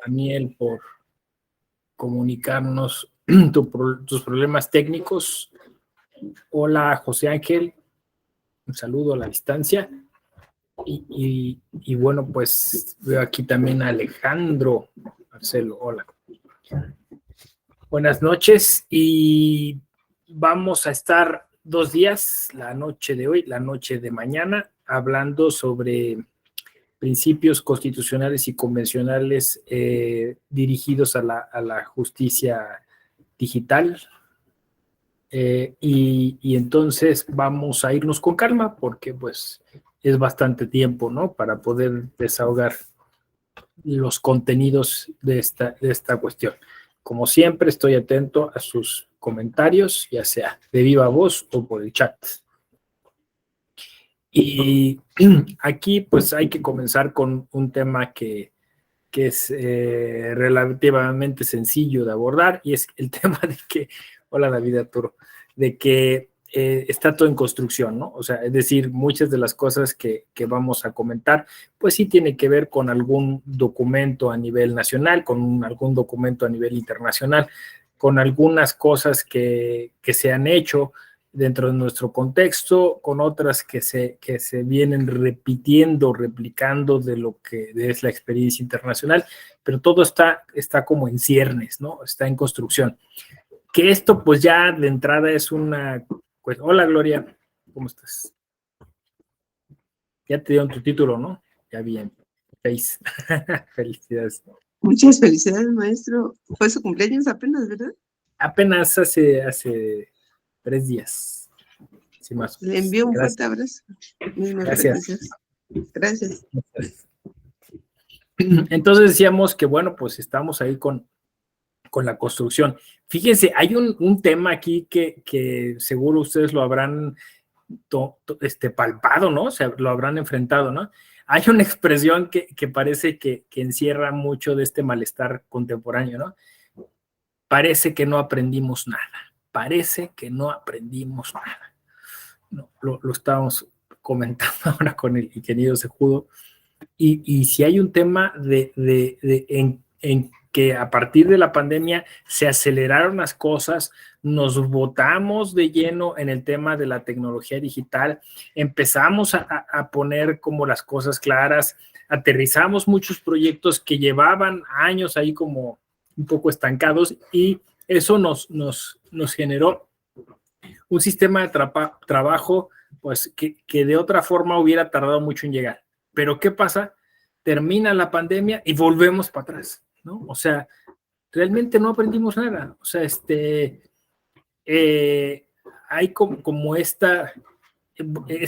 Daniel, por comunicarnos tus problemas técnicos. Hola, José Ángel, un saludo a la distancia. Y bueno, pues veo aquí también a Alejandro Marcelo. Hola. Buenas noches, y vamos a estar 2 días, la noche de hoy, la noche de mañana, hablando sobre principios constitucionales y convencionales dirigidos a la justicia digital. Y entonces vamos a irnos con calma, porque pues es bastante tiempo, ¿no?, para poder desahogar los contenidos de esta cuestión. Como siempre, estoy atento a sus comentarios, ya sea de viva voz o por el chat. Y aquí pues hay que comenzar con un tema que es relativamente sencillo de abordar, y es el tema de que, hola David Arturo, de que está todo en construcción, ¿no? O sea, es decir, muchas de las cosas que vamos a comentar, pues sí tiene que ver con algún documento a nivel nacional, con algún documento a nivel internacional, con algunas cosas que se han hecho dentro de nuestro contexto, con otras que se vienen repitiendo, replicando de lo que es la experiencia internacional, pero todo está como en ciernes, ¿no? Está en construcción. Que esto pues ya de entrada es una... Pues, hola Gloria, ¿cómo estás? Ya te dieron tu título, ¿no? Ya bien. Felicidades. Muchas felicidades, maestro. Fue su cumpleaños apenas, ¿verdad? Apenas hace 3 días. Sí, más. Le envío un fuerte abrazo. Gracias. Gracias. Entonces decíamos que, bueno, pues estamos ahí con la construcción. Fíjense, hay un tema aquí que seguro ustedes lo habrán palpado, ¿no? O sea, lo habrán enfrentado, ¿no? Hay una expresión que parece que encierra mucho de este malestar contemporáneo, ¿no? Parece que no aprendimos nada. Parece que no aprendimos nada. No, lo estábamos comentando ahora con el ingeniero Sejudo. Y si hay un tema en que a partir de la pandemia se aceleraron las cosas, nos botamos de lleno en el tema de la tecnología digital, empezamos a poner como las cosas claras, aterrizamos muchos proyectos que llevaban años ahí como un poco estancados, y eso nos generó un sistema de trabajo pues que de otra forma hubiera tardado mucho en llegar. Pero ¿qué pasa? Termina la pandemia y volvemos para atrás, ¿no? O sea, realmente no aprendimos nada. O sea, hay como este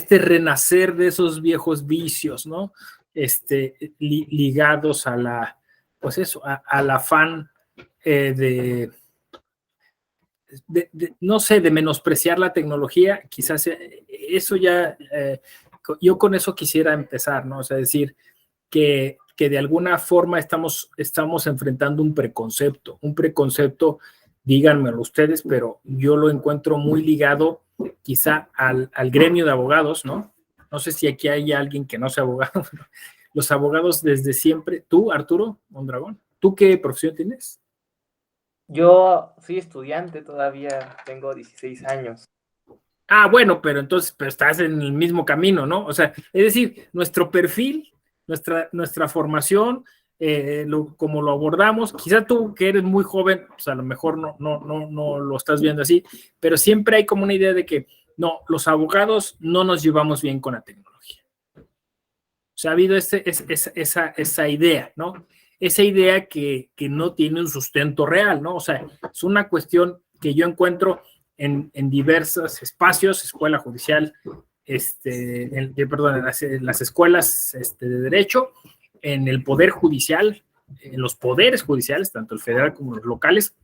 renacer de esos viejos vicios, ¿no? Ligados a pues eso, al afán no sé, de menospreciar la tecnología. Quizás eso ya, yo con eso quisiera empezar, ¿no? O sea, decir que de alguna forma estamos enfrentando un preconcepto, díganmelo ustedes, pero yo lo encuentro muy ligado quizá al gremio de abogados, ¿no? No sé si aquí hay alguien que no sea abogado. Los abogados desde siempre. Tú, Arturo Mondragón, ¿tú qué profesión tienes? Yo soy estudiante todavía, tengo 16 años. Ah, bueno, pero entonces estás en el mismo camino, ¿no? O sea, es decir, nuestro perfil, nuestra formación, como lo abordamos, quizá tú que eres muy joven, pues a lo mejor no lo estás viendo así, pero siempre hay como una idea de que no, los abogados no nos llevamos bien con la tecnología. O sea, ha habido esa idea, ¿no? Esa idea que no tiene un sustento real, ¿no? O sea, es una cuestión que yo encuentro en diversos espacios, escuela judicial, perdón, en las escuelas de derecho, en el poder judicial, en los poderes judiciales, tanto el federal como los locales,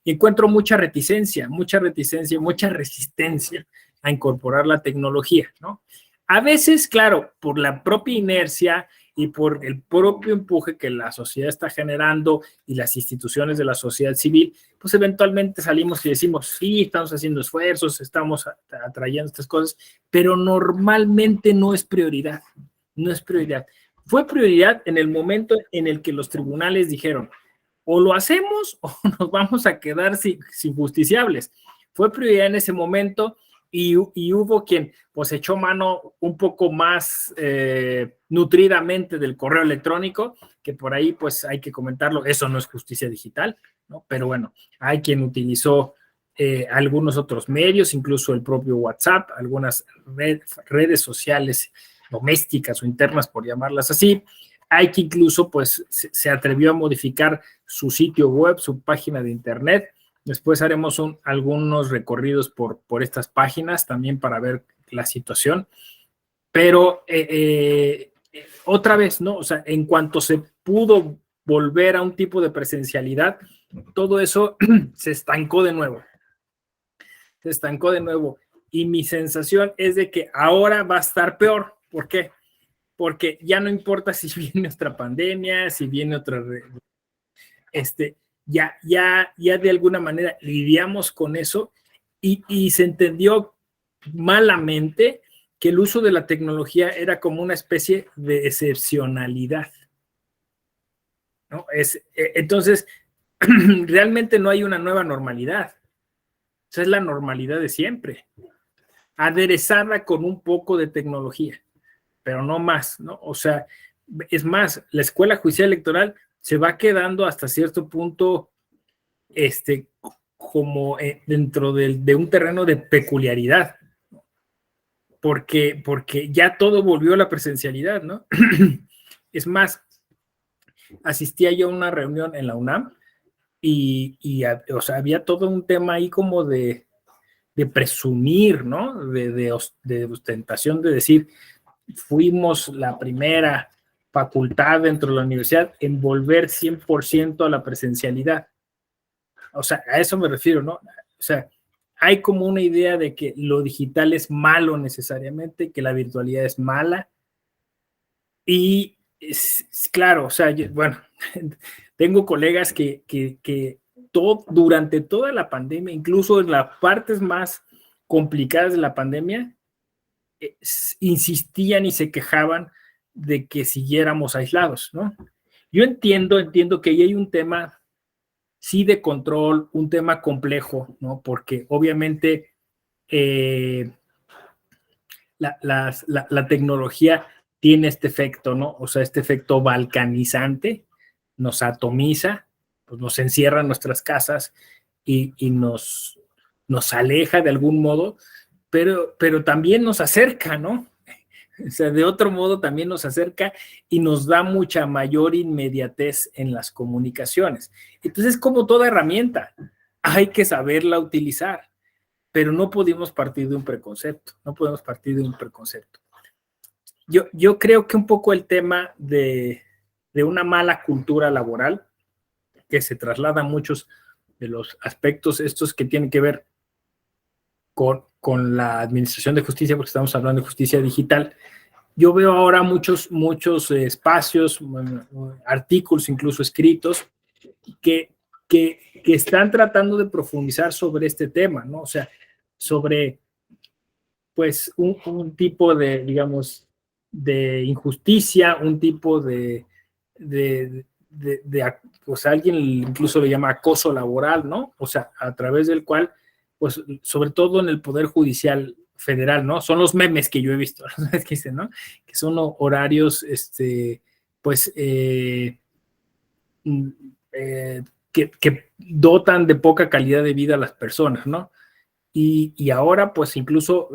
y encuentro mucha resistencia, mucha resistencia a incorporar la tecnología, ¿no? A veces, claro, por la propia inercia y por el propio empuje que la sociedad está generando y las instituciones de la sociedad civil, pues eventualmente salimos y decimos, sí, estamos haciendo esfuerzos, estamos atrayendo estas cosas, pero normalmente no es prioridad, fue prioridad en el momento en el que los tribunales dijeron, o lo hacemos o nos vamos a quedar sin justiciables. Fue prioridad en ese momento y hubo quien pues echó mano un poco más nutridamente del correo electrónico, que por ahí pues hay que comentarlo, eso no es justicia digital, ¿no? Pero bueno, hay quien utilizó algunos otros medios, incluso el propio WhatsApp, algunas redes sociales domésticas o internas, por llamarlas así. Hay que incluso pues se atrevió a modificar su sitio web, su página de internet. Después haremos algunos recorridos por estas páginas también para ver la situación. Pero otra vez, ¿no? O sea, en cuanto se pudo volver a un tipo de presencialidad, todo eso se estancó de nuevo. Se estancó de nuevo. Y mi sensación es de que ahora va a estar peor. ¿Por qué? Porque ya no importa si viene otra pandemia, si viene otra... ya de alguna manera lidiamos con eso y se entendió malamente que el uso de la tecnología era como una especie de excepcionalidad, ¿no? Entonces, realmente no hay una nueva normalidad. Esa es la normalidad de siempre, aderezada con un poco de tecnología, pero no más, ¿no? O sea, es más, la Escuela Judicial Electoral se va quedando hasta cierto punto como dentro de un terreno de peculiaridad, porque ya todo volvió a la presencialidad, ¿no? Es más, asistía yo a una reunión en la UNAM o sea, había todo un tema ahí como de presumir, ¿no? De ostentación, de decir, fuimos la primera facultad dentro de la universidad en volver 100% a la presencialidad. O sea, a eso me refiero, ¿no? O sea, hay como una idea de que lo digital es malo necesariamente, que la virtualidad es mala. Y claro, o sea, bueno, tengo colegas que durante toda la pandemia, incluso en las partes más complicadas de la pandemia, insistían y se quejaban de que siguiéramos aislados, ¿no? Yo entiendo que ahí hay un tema, sí, de control, un tema complejo, ¿no? Porque obviamente la tecnología tiene este efecto, ¿no? O sea, este efecto balcanizante, nos atomiza, pues nos encierra en nuestras casas y nos aleja de algún modo, pero también nos acerca, ¿no? O sea, de otro modo también nos acerca y nos da mucha mayor inmediatez en las comunicaciones. Entonces, como toda herramienta, hay que saberla utilizar, pero no podemos partir de un preconcepto, Yo creo que un poco el tema de una mala cultura laboral que se traslada a muchos de los aspectos estos que tienen que ver con la administración de justicia, porque estamos hablando de justicia digital. Yo veo ahora muchos espacios, artículos incluso escritos, que están tratando de profundizar sobre este tema, ¿no? O sea, sobre, pues, un tipo de, digamos, de injusticia, un tipo pues alguien incluso le llama acoso laboral, ¿no? O sea, a través del cual, pues, sobre todo en el Poder Judicial Federal, ¿no? Son los memes que yo he visto, ¿no? Que dicen, ¿no? Que son horarios, pues, que dotan de poca calidad de vida a las personas, ¿no? Y ahora, pues, incluso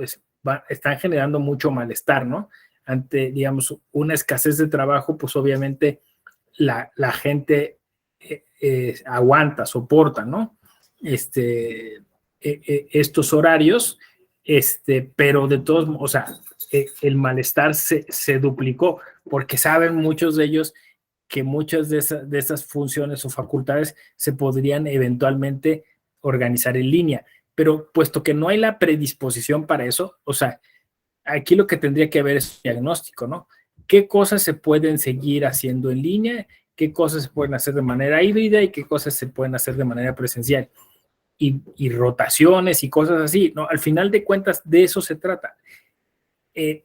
están generando mucho malestar, ¿no? Ante, digamos, una escasez de trabajo, pues, obviamente, la gente aguanta, soporta, ¿no? Estos horarios, pero de todos modos, o sea, el malestar se duplicó, porque saben muchos de ellos que muchas de esas funciones o facultades se podrían eventualmente organizar en línea, pero puesto que no hay la predisposición para eso, o sea, aquí lo que tendría que haber es un diagnóstico, ¿no? ¿Qué cosas se pueden seguir haciendo en línea? ¿Qué cosas se pueden hacer de manera híbrida y qué cosas se pueden hacer de manera presencial? Y rotaciones y cosas así, ¿no? Al final de cuentas, de eso se trata.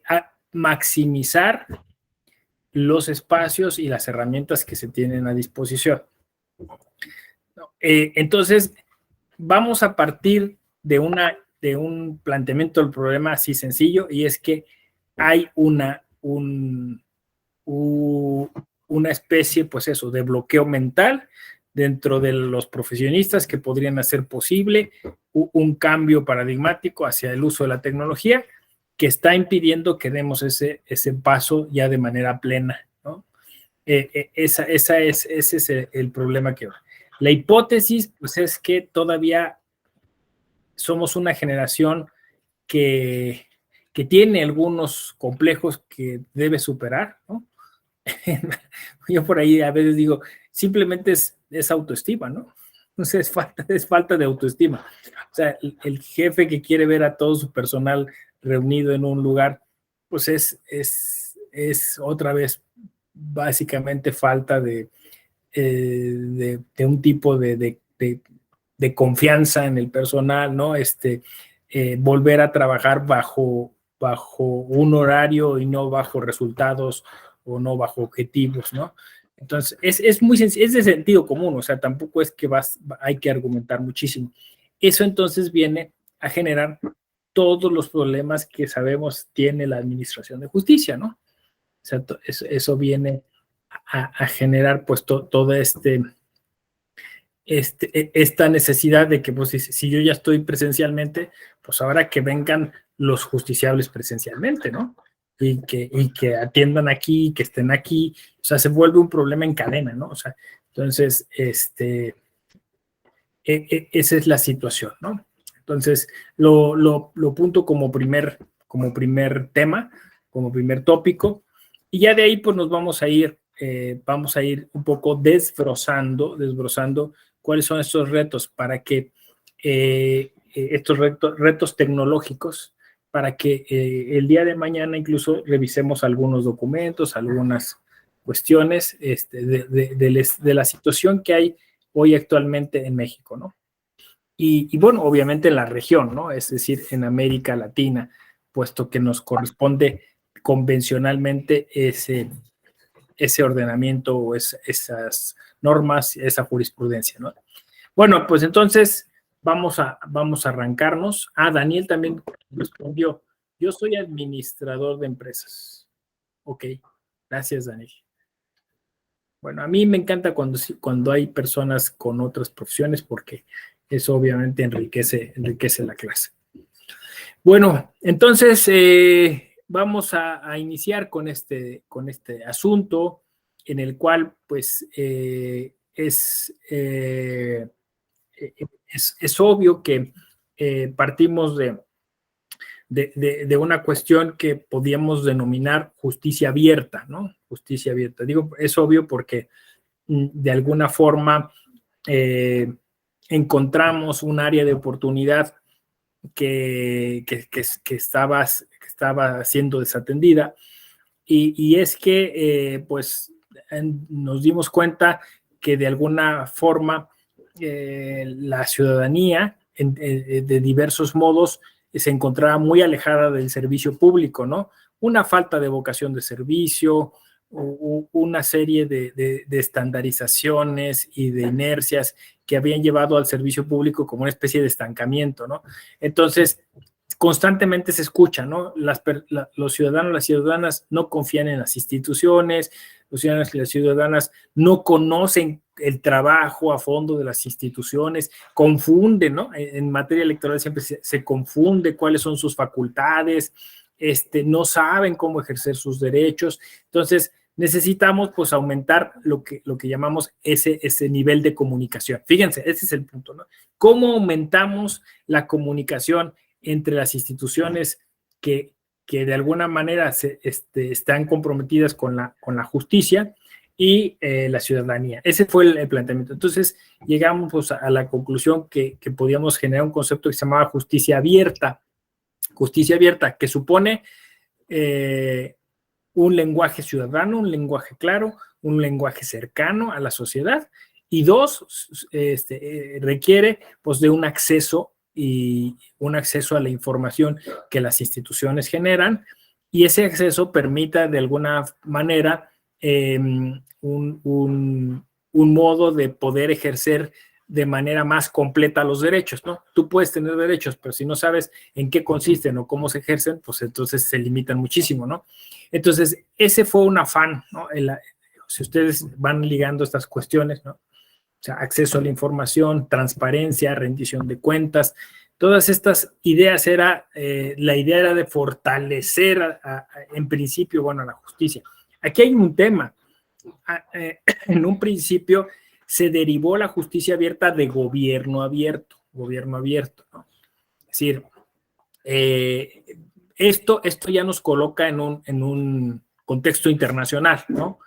A maximizar los espacios y las herramientas que se tienen a disposición. Entonces, vamos a partir de un planteamiento del problema así sencillo, y es que hay una especie, pues eso, de bloqueo mental dentro de los profesionistas que podrían hacer posible un cambio paradigmático hacia el uso de la tecnología que está impidiendo que demos ese paso ya de manera plena, ¿no? Ese es el problema que va. La hipótesis, pues, es que todavía somos una generación que tiene algunos complejos que debe superar, ¿no? Yo por ahí a veces digo, simplemente es autoestima, ¿no? Entonces es falta de autoestima. O sea, el jefe que quiere ver a todo su personal reunido en un lugar, pues es otra vez básicamente falta de un tipo de confianza en el personal, ¿no? Volver a trabajar bajo un horario y no bajo resultados o no bajo objetivos, ¿no? Entonces, es muy sencillo, es de sentido común, o sea, tampoco es que hay que argumentar muchísimo. Eso entonces viene a generar todos los problemas que sabemos tiene la administración de justicia, ¿no? O sea, eso viene a generar pues toda esta necesidad de que pues, si yo ya estoy presencialmente, pues ahora que vengan los justiciables presencialmente, ¿no? Y que atiendan aquí, que estén aquí, o sea, se vuelve un problema en cadena, ¿no? O sea, entonces, esa es la situación, ¿no? Entonces, lo punto como primer tema, como primer tópico, y ya de ahí pues nos vamos a ir un poco desbrozando cuáles son estos retos para que estos retos tecnológicos, para que el día de mañana incluso revisemos algunos documentos, algunas cuestiones de la situación que hay hoy actualmente en México, ¿no? Y bueno, obviamente en la región, ¿no? Es decir, en América Latina, puesto que nos corresponde convencionalmente ese ordenamiento o esas normas, esa jurisprudencia, ¿no? Bueno, pues entonces vamos a arrancarnos. Daniel también respondió, yo soy administrador de empresas. Ok, gracias, Daniel. Bueno, a mí me encanta cuando hay personas con otras profesiones porque eso obviamente enriquece la clase. Bueno, entonces vamos a iniciar con este asunto en el cual pues es obvio que partimos de una cuestión que podríamos denominar justicia abierta, ¿no? Justicia abierta. Digo, es obvio porque de alguna forma encontramos un área de oportunidad que estaba siendo desatendida, y es que pues nos dimos cuenta que de alguna forma la ciudadanía de diversos modos se encontraba muy alejada del servicio público, ¿no? Una falta de vocación de servicio, una serie de estandarizaciones y de inercias que habían llevado al servicio público como una especie de estancamiento, ¿no? Entonces, constantemente se escucha, ¿no? Los ciudadanos, las ciudadanas no confían en las instituciones, los ciudadanos y las ciudadanas no conocen el trabajo a fondo de las instituciones, confunden, ¿no? En materia electoral siempre se confunde cuáles son sus facultades, no saben cómo ejercer sus derechos. Entonces, necesitamos pues aumentar lo que llamamos ese nivel de comunicación. Fíjense, ese es el punto, ¿no? ¿Cómo aumentamos la comunicación entre las instituciones que de alguna manera están comprometidas con la justicia y la ciudadanía? Ese fue el planteamiento. Entonces, llegamos pues, a la conclusión que podíamos generar un concepto que se llamaba justicia abierta, que supone un lenguaje ciudadano, un lenguaje claro, un lenguaje cercano a la sociedad, y dos, requiere pues de un acceso a la información que las instituciones generan, y ese acceso permita de alguna manera un modo de poder ejercer de manera más completa los derechos, ¿no? Tú puedes tener derechos, pero si no sabes en qué consisten o cómo se ejercen, pues entonces se limitan muchísimo, ¿no? Entonces, ese fue un afán, ¿no? Si ustedes van ligando estas cuestiones, ¿no? O sea, acceso a la información, transparencia, rendición de cuentas, todas estas ideas la idea era de fortalecer en principio, bueno, a la justicia. Aquí hay un tema. En un principio se derivó la justicia abierta de gobierno abierto, ¿no? Es decir, esto ya nos coloca en un contexto internacional, ¿no?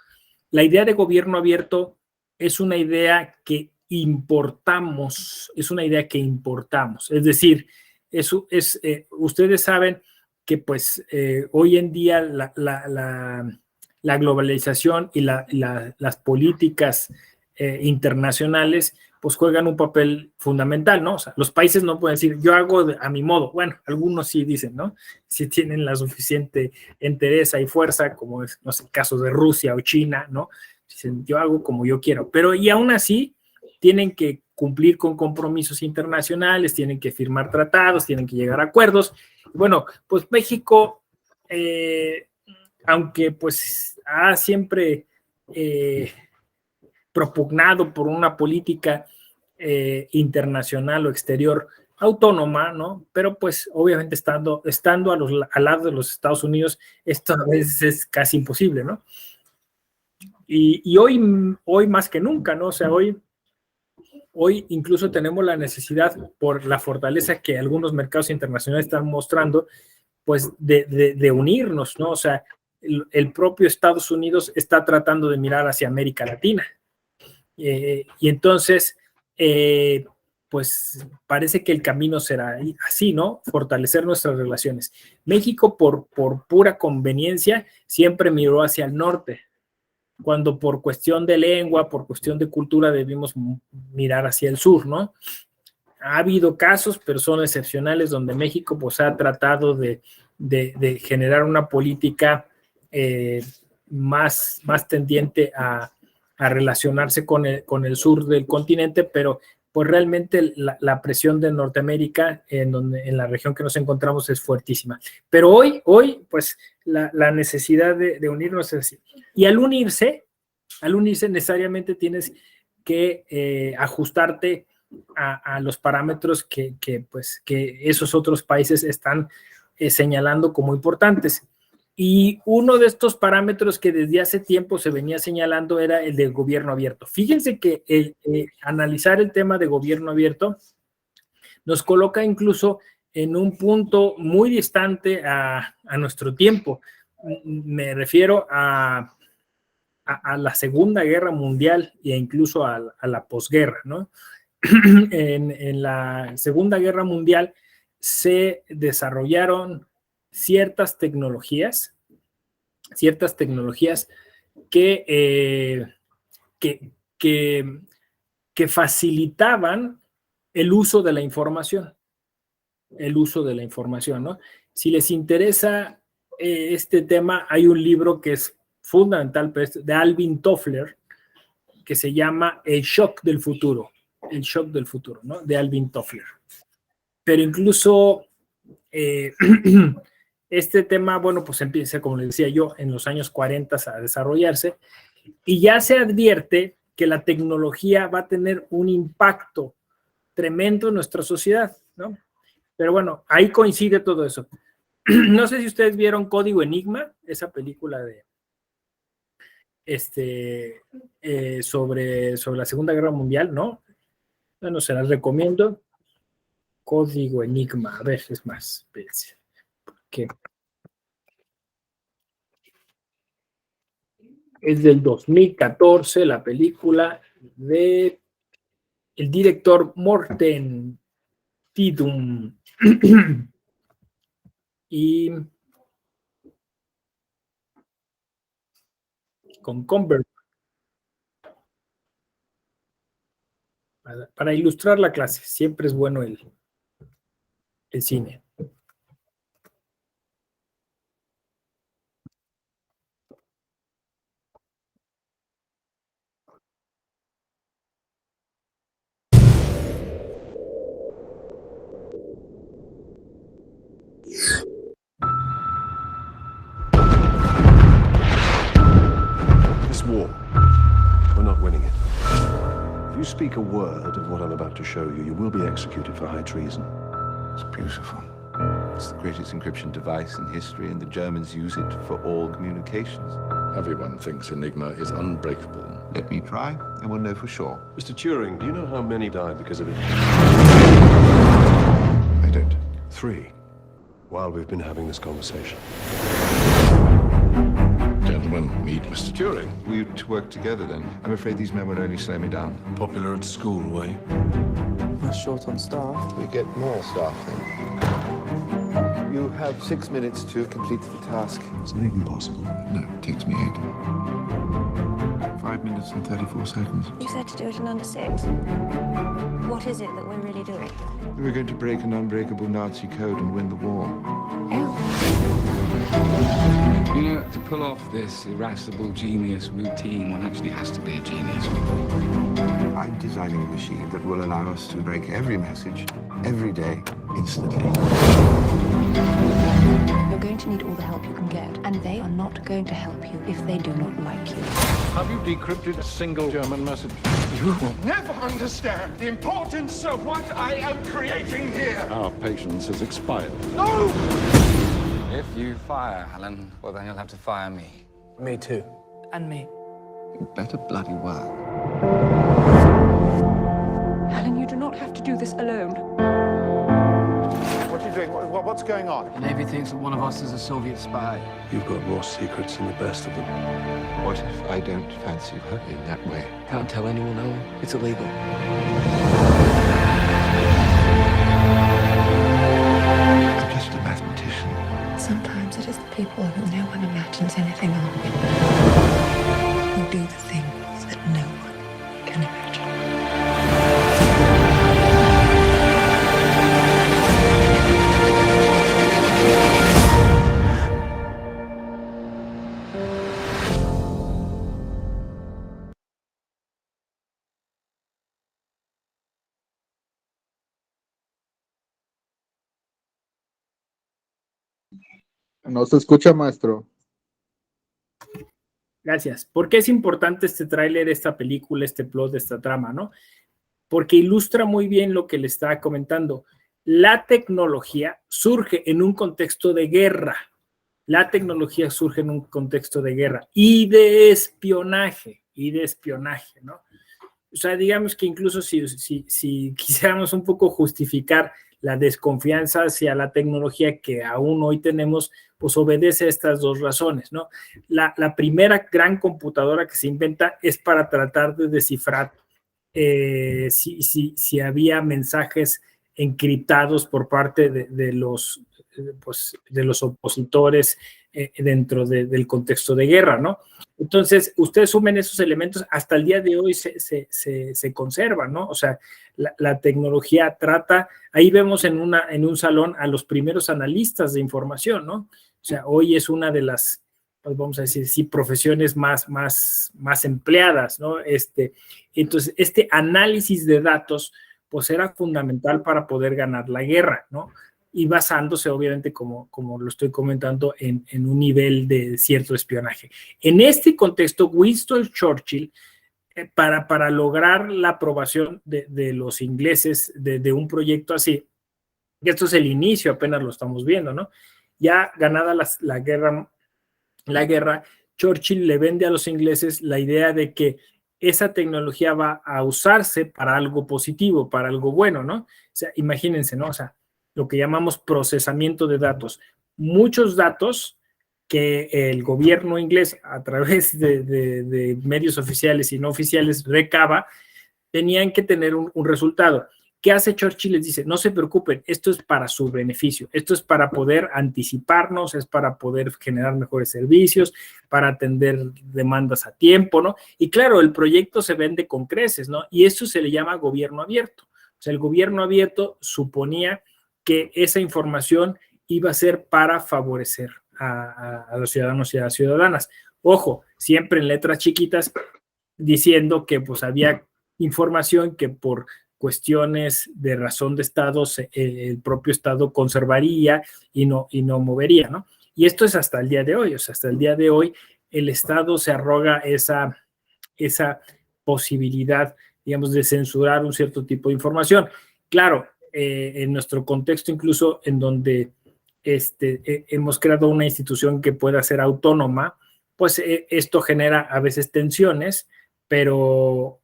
La idea de gobierno abierto es una idea que importamos, es decir, ustedes saben que pues hoy en día la globalización y las políticas internacionales pues juegan un papel fundamental, ¿no? O sea, los países no pueden decir, yo hago a mi modo. Bueno, algunos sí dicen, ¿no? Si tienen la suficiente entereza y fuerza, como es, no sé, casos de Rusia o China, ¿no? Dicen, yo hago como yo quiero. Pero y aún así tienen que cumplir con compromisos internacionales, tienen que firmar tratados, tienen que llegar a acuerdos. Bueno, pues México, aunque pues ha siempre propugnado por una política internacional o exterior autónoma, ¿no? Pero pues obviamente estando al lado de los Estados Unidos, esto a veces es casi imposible, ¿no? Y hoy más que nunca, ¿no? O sea, hoy incluso tenemos la necesidad, por la fortaleza que algunos mercados internacionales están mostrando, pues de unirnos, ¿no? O sea, el propio Estados Unidos está tratando de mirar hacia América Latina. Y entonces, pues parece que el camino será así, ¿no? Fortalecer nuestras relaciones. México, por pura conveniencia, siempre miró hacia el norte, cuando por cuestión de lengua, por cuestión de cultura, debimos mirar hacia el sur, ¿no? Ha habido casos, pero son excepcionales, donde México pues ha tratado de generar una política más tendiente a relacionarse con el sur del continente, pero pues realmente la presión de Norteamérica en la región que nos encontramos es fuertísima. Pero hoy pues la necesidad de unirnos es así. Y al unirse necesariamente tienes que ajustarte a los parámetros que esos otros países están señalando como importantes. Y uno de estos parámetros que desde hace tiempo se venía señalando era el del gobierno abierto. Fíjense que analizar el tema de gobierno abierto nos coloca incluso en un punto muy distante a nuestro tiempo. Me refiero a la Segunda Guerra Mundial e incluso a la posguerra, ¿no? En la Segunda Guerra Mundial se desarrollaron ciertas tecnologías que, que, que, que facilitaban el uso de la información, ¿no? Si les interesa este tema, hay un libro que es fundamental de Alvin Toffler, que se llama El shock del futuro, ¿no? De Alvin Toffler. Pero incluso este tema, bueno, pues empieza, como les decía yo, en los años 40 a desarrollarse, y ya se advierte que la tecnología va a tener un impacto tremendo en nuestra sociedad, ¿no? Pero bueno, ahí coincide todo eso. No sé si ustedes vieron Código Enigma, esa película de sobre la Segunda Guerra Mundial, ¿no? Bueno, se las recomiendo. Código Enigma, a ver, es más, espérense, porque es del 2014, la película de el director Morten Tidum y con Convert para ilustrar la clase. Siempre es bueno el cine. If you speak a word of what I'm about to show you, you will be executed for high treason. It's beautiful. It's the greatest encryption device in history, and the Germans use it for all communications. Everyone thinks Enigma is unbreakable. Let me try, and we'll know for sure. Mr. Turing, do you know how many died because of it? I don't. 3. While we've been having this conversation. Gentlemen, meet Mr. Turing. We to work together then. I'm afraid these men will only slow me down. Popular at school, were you? We're short on staff. We get more staff then. You have 6 minutes to complete the task. Is it even possible? No, it takes me 8. 5 minutes and 34 seconds. You said to do it in under 6. What is it that we're really doing? We're going to break an unbreakable Nazi code and win the war. You know, to pull off this irascible genius routine, one actually has to be a genius. I'm designing a machine that will allow us to break every message, every day, instantly. You're going to need all the help you can get, and they are not going to help you if they do not like you. Have you decrypted a single German message? You will never understand the importance of what I am creating here. Our patience has expired. No! If you fire Alan, well, then you'll have to fire me. Me too. And me. You better bloody well. Alan, you do not have to do this alone. What are you doing? What's going on? The Navy thinks that one of us is a Soviet spy. You've got more secrets than the best of them. What if I don't fancy her in that way? Can't tell anyone, Owen. It's illegal. I'm just a mathematician. Sometimes it is the people who no one imagines anything of who do the things that no one can imagine. No se escucha, maestro. Gracias. ¿Por qué es importante este tráiler, esta película, este plot, esta trama, no? Porque ilustra muy bien lo que le estaba comentando. La tecnología surge en un contexto de guerra. La tecnología surge en un contexto de guerra y de espionaje, ¿no? O sea, digamos que incluso si quisiéramos un poco justificar la desconfianza hacia la tecnología que aún hoy tenemos, pues obedece a estas dos razones, ¿no? La primera gran computadora que se inventa es para tratar de descifrar si había mensajes encriptados por parte de los opositores dentro del contexto de guerra, ¿no? Entonces, ustedes sumen esos elementos, hasta el día de hoy se conservan, ¿no? O sea, la tecnología trata, ahí vemos en un salón a los primeros analistas de información, ¿no? O sea, hoy es una de las, pues vamos a decir, sí, profesiones más empleadas, ¿no? Entonces, este análisis de datos, pues era fundamental para poder ganar la guerra, ¿no? Y basándose, obviamente, como lo estoy comentando, en un nivel de cierto espionaje. En este contexto, Winston Churchill, para lograr la aprobación de los ingleses de un proyecto así, y esto es el inicio, apenas lo estamos viendo, ¿no? Ya ganada la guerra, Churchill le vende a los ingleses la idea de que esa tecnología va a usarse para algo positivo, para algo bueno, ¿no? O sea, imagínense, ¿no? O sea, lo que llamamos procesamiento de datos. Muchos datos que el gobierno inglés, a través de medios oficiales y no oficiales, recaba, tenían que tener un resultado. ¿Qué hace Churchill? Les dice, no se preocupen, esto es para su beneficio, esto es para poder anticiparnos, es para poder generar mejores servicios, para atender demandas a tiempo, ¿no? Y claro, el proyecto se vende con creces, ¿no? Y eso se le llama gobierno abierto. O sea, el gobierno abierto suponía que esa información iba a ser para favorecer a los ciudadanos y a las ciudadanas. Ojo, siempre en letras chiquitas, diciendo que pues había información que por cuestiones de razón de Estado el propio Estado conservaría y no movería, ¿no? Y esto es hasta el día de hoy, o sea, hasta el día de hoy el Estado se arroga esa posibilidad, digamos, de censurar un cierto tipo de información. Claro, en nuestro contexto, incluso en donde hemos creado una institución que pueda ser autónoma, pues esto genera a veces tensiones, pero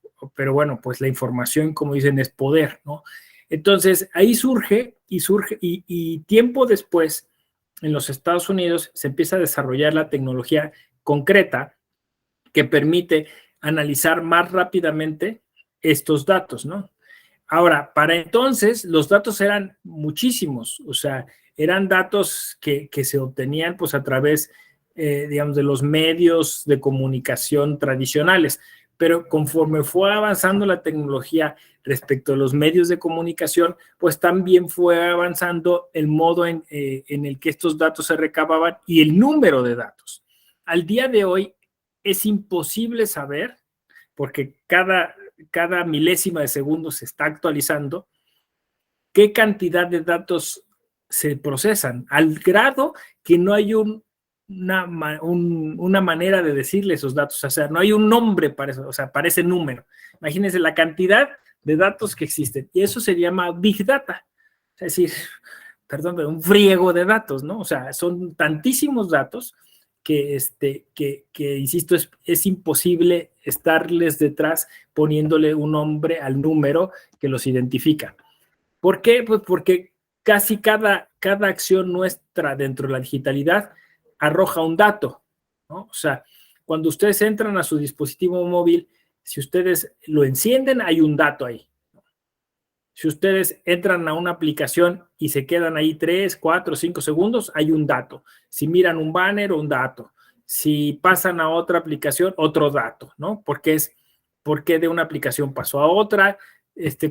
bueno, pues la información, como dicen, es poder, ¿no? Entonces, ahí surge y tiempo después, en los Estados Unidos, se empieza a desarrollar la tecnología concreta que permite analizar más rápidamente estos datos, ¿no? Ahora, para entonces, los datos eran muchísimos, o sea, eran datos que se obtenían pues a través, digamos, de los medios de comunicación tradicionales, pero conforme fue avanzando la tecnología respecto a los medios de comunicación, pues también fue avanzando el modo en el que estos datos se recababan y el número de datos. Al día de hoy es imposible saber, porque cada milésima de segundo se está actualizando, qué cantidad de datos se procesan, al grado que no hay una manera de decirle esos datos, o sea, no hay un nombre para eso, o sea, para ese número. Imagínense la cantidad de datos que existen, y eso se llama Big Data, es decir, perdón, pero un friego de datos, ¿no? O sea, son tantísimos datos que insisto, es imposible estarles detrás poniéndole un nombre al número que los identifica. ¿Por qué? Pues porque casi cada acción nuestra dentro de la digitalidad arroja un dato, ¿no? O sea, cuando ustedes entran a su dispositivo móvil, si ustedes lo encienden, hay un dato ahí. Si ustedes entran a una aplicación y se quedan ahí 3, 4, 5 segundos, hay un dato. Si miran un banner, un dato. Si pasan a otra aplicación, otro dato, ¿no? ¿Por qué de una aplicación pasó a otra?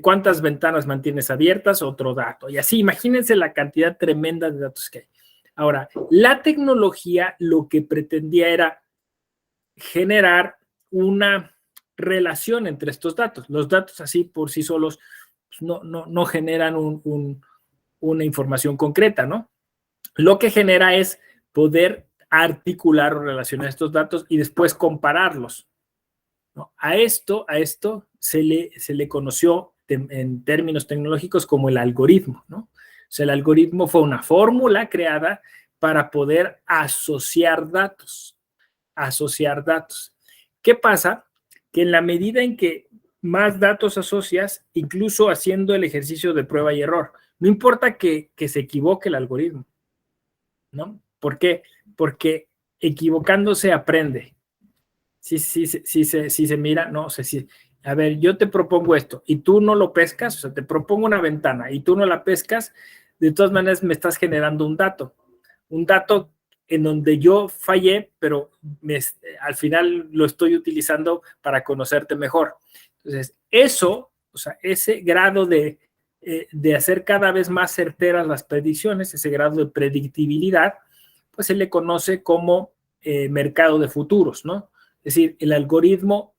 ¿Cuántas ventanas mantienes abiertas? Otro dato. Y así, imagínense la cantidad tremenda de datos que hay. Ahora, la tecnología lo que pretendía era generar una relación entre estos datos. Los datos así por sí solos no generan una información concreta, ¿no? Lo que genera es poder articular o relacionar estos datos y después compararlos, ¿no? A esto se le conoció en términos tecnológicos como el algoritmo, ¿no? O sea, el algoritmo fue una fórmula creada para poder asociar datos. ¿Qué pasa? Que en la medida en que más datos asocias, incluso haciendo el ejercicio de prueba y error, no importa que se equivoque el algoritmo, ¿no? ¿Por qué? Porque equivocándose aprende. Si se mira, no sé si... A ver, yo te propongo esto y tú no lo pescas, o sea, te propongo una ventana y tú no la pescas, de todas maneras me estás generando un dato en donde yo fallé, pero al final lo estoy utilizando para conocerte mejor. Entonces, eso, o sea, ese grado de hacer cada vez más certeras las predicciones, ese grado de predictibilidad, pues se le conoce como mercado de futuros, ¿no? Es decir, el algoritmo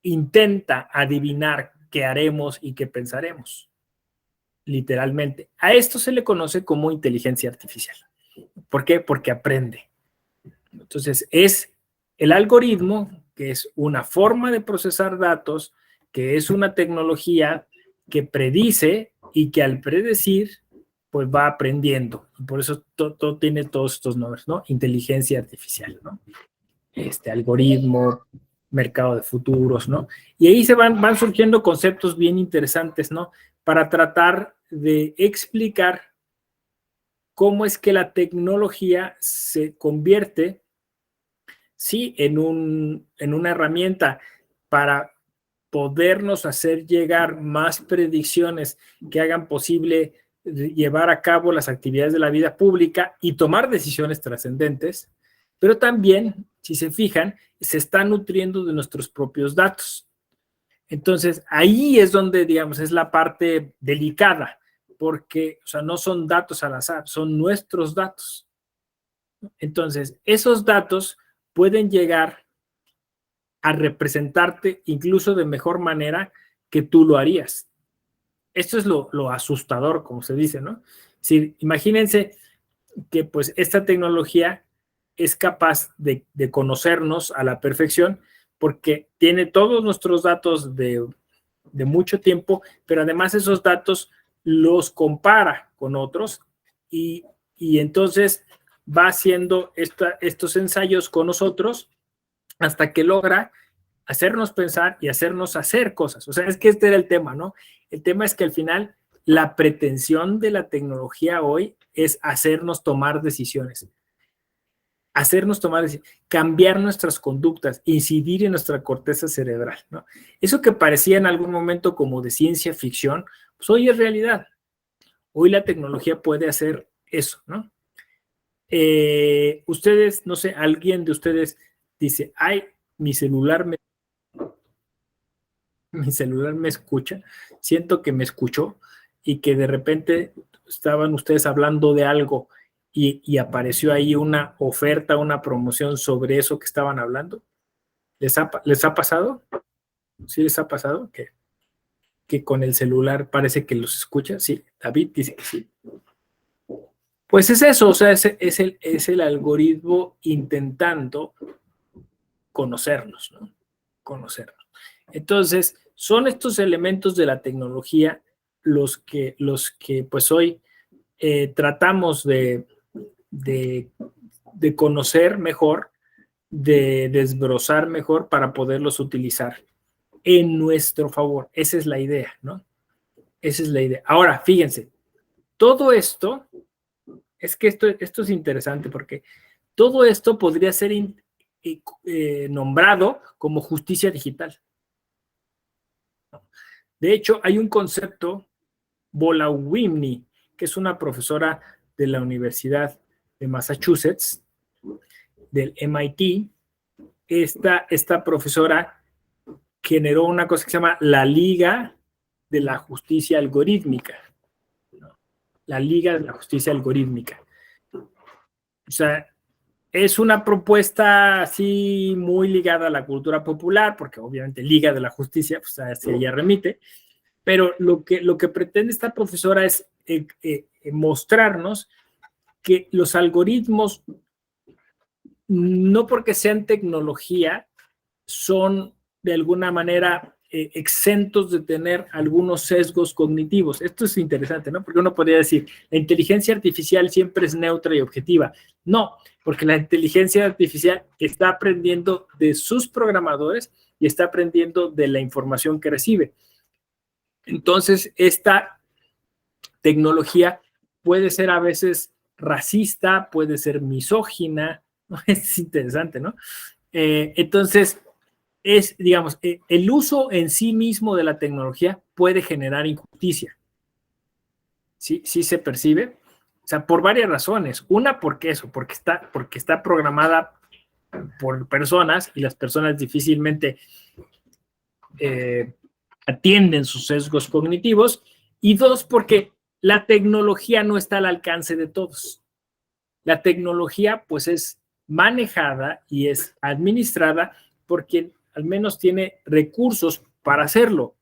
intenta adivinar qué haremos y qué pensaremos, literalmente. A esto se le conoce como inteligencia artificial. ¿Por qué? Porque aprende. Entonces, es el algoritmo, que es una forma de procesar datos, que es una tecnología que predice y que al predecir, pues va aprendiendo. Y por eso todo tiene todos estos nombres, ¿no? Inteligencia artificial, ¿no? Algoritmo, mercado de futuros, ¿no? Y ahí se van surgiendo conceptos bien interesantes, ¿no? Para tratar de explicar cómo es que la tecnología se convierte, sí, en una herramienta para podernos hacer llegar más predicciones que hagan posible llevar a cabo las actividades de la vida pública y tomar decisiones trascendentes, pero también, si se fijan, se está nutriendo de nuestros propios datos. Entonces, ahí es donde, digamos, es la parte delicada, porque, o sea, no son datos al azar, son nuestros datos. Entonces, esos datos pueden llegar a representarte incluso de mejor manera que tú lo harías. Esto es lo asustador, como se dice, ¿no? Sí, imagínense que pues esta tecnología es capaz de conocernos a la perfección, porque tiene todos nuestros datos de mucho tiempo, pero además esos datos los compara con otros y entonces va haciendo estos ensayos con nosotros hasta que logra hacernos pensar y hacernos hacer cosas. O sea, es que este era el tema, ¿no? El tema es que al final la pretensión de la tecnología hoy es hacernos tomar decisiones. Cambiar nuestras conductas, incidir en nuestra corteza cerebral, ¿no? Eso que parecía en algún momento como de ciencia ficción, pues hoy es realidad. Hoy la tecnología puede hacer eso, ¿no? Ustedes, no sé, alguien de ustedes dice, ay, mi celular me escucha, siento que me escuchó y que de repente estaban ustedes hablando de algo y apareció ahí una oferta, una promoción sobre eso que estaban hablando. ¿Les ha pasado? ¿Sí les ha pasado? Que con el celular parece que los escucha. Sí, David dice que sí. Pues es eso, o sea, es el algoritmo intentando conocernos, ¿no? Conocernos. Entonces, son estos elementos de la tecnología los que pues hoy tratamos de conocer mejor, de desbrozar mejor para poderlos utilizar en nuestro favor. Esa es la idea, ¿no? Esa es la idea. Ahora, fíjense, todo esto, es que esto es interesante porque todo esto podría ser nombrado como justicia digital. De hecho, hay un concepto, Bolawimni, que es una profesora de la Universidad de Massachusetts, del MIT. Esta profesora generó una cosa que se llama la Liga de la Justicia Algorítmica. La Liga de la Justicia Algorítmica. O sea, es una propuesta así muy ligada a la cultura popular, porque obviamente Liga de la Justicia, pues hacia ella remite, pero lo que pretende esta profesora es mostrarnos que los algoritmos, no porque sean tecnología, son de alguna manera exentos de tener algunos sesgos cognitivos. Esto es interesante, ¿no? Porque uno podría decir, la inteligencia artificial siempre es neutra y objetiva. No, porque la inteligencia artificial está aprendiendo de sus programadores y está aprendiendo de la información que recibe. Entonces, esta tecnología puede ser a veces racista, puede ser misógina, ¿no? Es interesante, ¿no? Entonces, digamos, el uso en sí mismo de la tecnología puede generar injusticia. ¿Sí se percibe? O sea, por varias razones. Una, porque está programada por personas y las personas difícilmente atienden sus sesgos cognitivos. Y dos, porque la tecnología no está al alcance de todos. La tecnología, pues, es manejada y es administrada por quien al menos tiene recursos para hacerlo.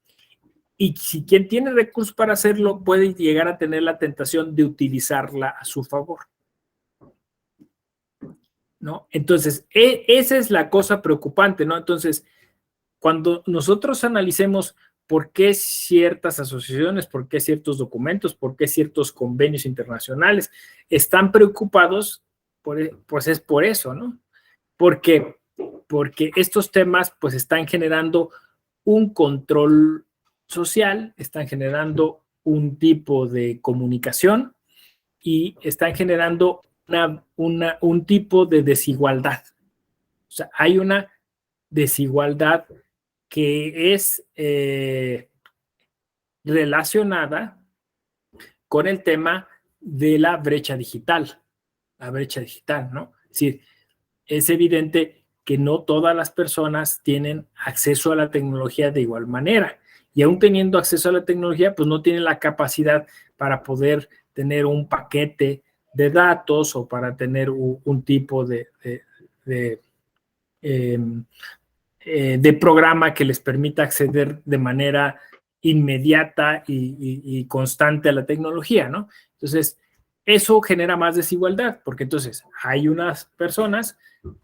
Y si quien tiene recursos para hacerlo puede llegar a tener la tentación de utilizarla a su favor, ¿no? Entonces, esa es la cosa preocupante, ¿no? Entonces, cuando nosotros analicemos por qué ciertas asociaciones, por qué ciertos documentos, por qué ciertos convenios internacionales están preocupados, pues es por eso, ¿no? Porque estos temas pues están generando un control social, están generando un tipo de comunicación y están generando un tipo de desigualdad. O sea, hay una desigualdad que es relacionada con el tema de la brecha digital, ¿no? Es decir, es evidente que no todas las personas tienen acceso a la tecnología de igual manera. Y aún teniendo acceso a la tecnología, pues no tienen la capacidad para poder tener un paquete de datos o para tener un tipo de programa que les permita acceder de manera inmediata y constante a la tecnología, ¿no? Entonces, eso genera más desigualdad, porque entonces hay unas personas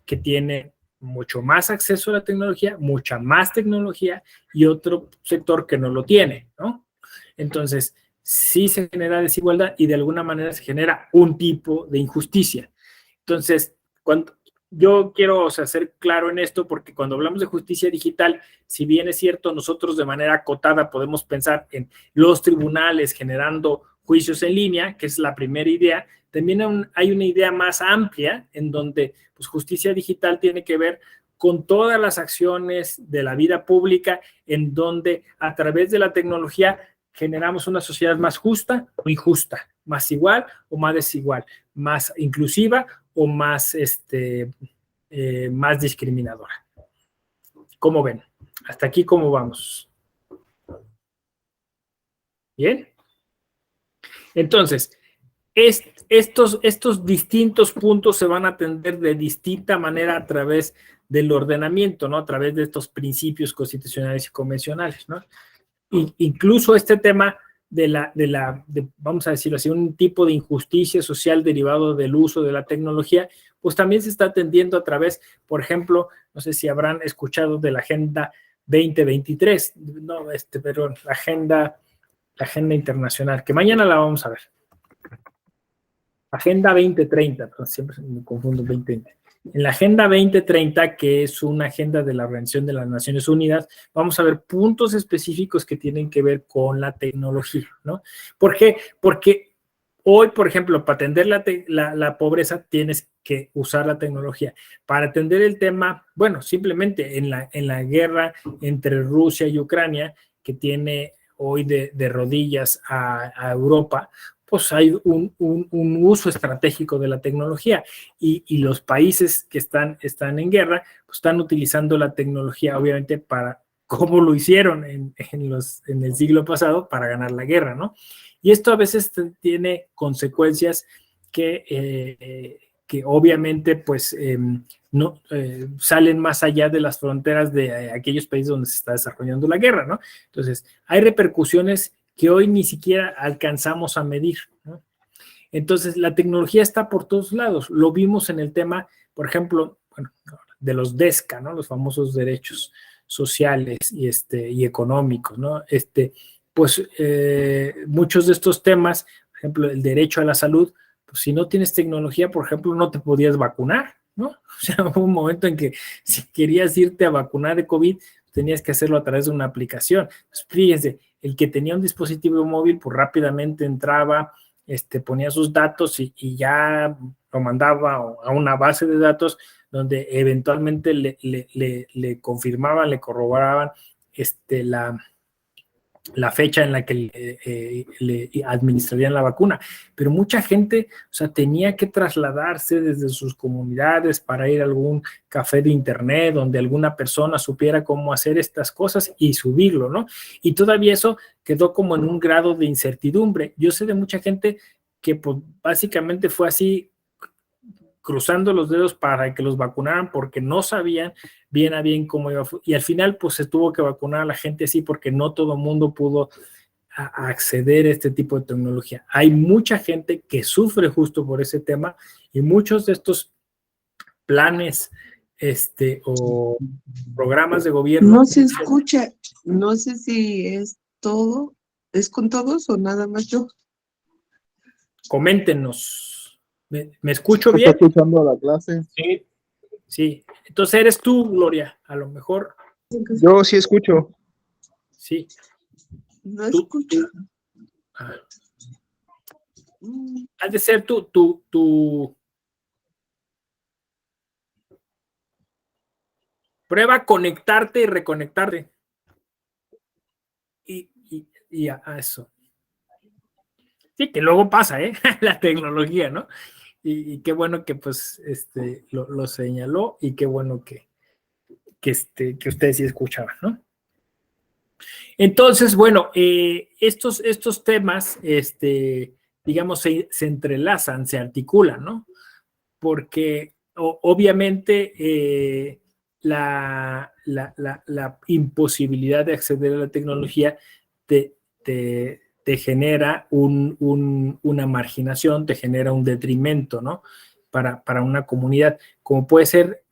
que tienen mucho más acceso a la tecnología, mucha más tecnología y otro sector que no lo tiene, ¿no? Entonces, sí se genera desigualdad y de alguna manera se genera un tipo de injusticia. Entonces, yo quiero, o sea, ser claro en esto, porque cuando hablamos de justicia digital, si bien es cierto, nosotros de manera acotada podemos pensar en los tribunales generando juicios en línea, que es la primera idea. También hay una idea más amplia en donde pues, justicia digital tiene que ver con todas las acciones de la vida pública, en donde a través de la tecnología generamos una sociedad más justa o injusta, más igual o más desigual, más inclusiva o más, más discriminadora. ¿Cómo ven? Hasta aquí, ¿cómo vamos? ¿Bien? Entonces, estos distintos puntos se van a atender de distinta manera a través del ordenamiento, ¿no? A través de estos principios constitucionales y convencionales, ¿no? Incluso este tema vamos a decirlo así, un tipo de injusticia social derivado del uso de la tecnología, pues también se está atendiendo a través, por ejemplo, no sé si habrán escuchado de la Agenda 2023, no, perdón, la agenda internacional, que mañana la vamos a ver. Agenda 2030, siempre me confundo 2020. En la Agenda 2030, que es una agenda de la Organización de las Naciones Unidas, vamos a ver puntos específicos que tienen que ver con la tecnología, ¿no? ¿Por qué? Porque hoy, por ejemplo, para atender la pobreza tienes que usar la tecnología. Para atender el tema, bueno, simplemente en la guerra entre Rusia y Ucrania, que tiene hoy de rodillas a Europa, pues hay un uso estratégico de la tecnología y los países que están en guerra pues están utilizando la tecnología obviamente para, como lo hicieron en el siglo pasado, para ganar la guerra, ¿no? Y esto a veces tiene consecuencias que obviamente pues no salen más allá de las fronteras de aquellos países donde se está desarrollando la guerra, ¿no? Entonces, hay repercusiones que hoy ni siquiera alcanzamos a medir, ¿no? Entonces, la tecnología está por todos lados. Lo vimos en el tema, por ejemplo, bueno, de los DESCA, ¿no? Los famosos derechos sociales y económicos, ¿no? Pues muchos de estos temas, por ejemplo, el derecho a la salud, pues si no tienes tecnología, por ejemplo, no te podías vacunar, ¿no? O sea, hubo un momento en que si querías irte a vacunar de COVID, tenías que hacerlo a través de una aplicación. Pues fíjense, el que tenía un dispositivo móvil, pues rápidamente entraba, ponía sus datos y ya lo mandaba a una base de datos donde eventualmente le confirmaban, le corroboraban la fecha en la que le administrarían la vacuna. Pero mucha gente, o sea, tenía que trasladarse desde sus comunidades para ir a algún café de internet donde alguna persona supiera cómo hacer estas cosas y subirlo, ¿no? Y todavía eso quedó como en un grado de incertidumbre. Yo sé de mucha gente que pues, básicamente fue así, cruzando los dedos para que los vacunaran porque no sabían bien a bien cómo iba. Y al final, pues se tuvo que vacunar a la gente así porque no todo el mundo pudo acceder a este tipo de tecnología. Hay mucha gente que sufre justo por ese tema y muchos de estos planes o programas de gobierno. No se escucha, no sé si es todo, ¿es con todos o nada más yo? Coméntenos. ¿Me escucho bien? ¿Está escuchando la clase? Sí, sí. Entonces eres tú, Gloria, a lo mejor. Yo sí escucho. Sí. No escucho. Ah. Has de ser tu. Prueba conectarte y reconectarte. Y a eso. Sí, que luego pasa, la tecnología, ¿no? Y qué bueno que pues lo señaló y qué bueno que ustedes sí escuchaban, ¿no? Entonces, bueno, estos temas, digamos, se entrelazan, se articulan, ¿no? Porque obviamente la imposibilidad de acceder a la tecnología te genera una marginación, te genera un detrimento, ¿no? Para una comunidad, como puede ser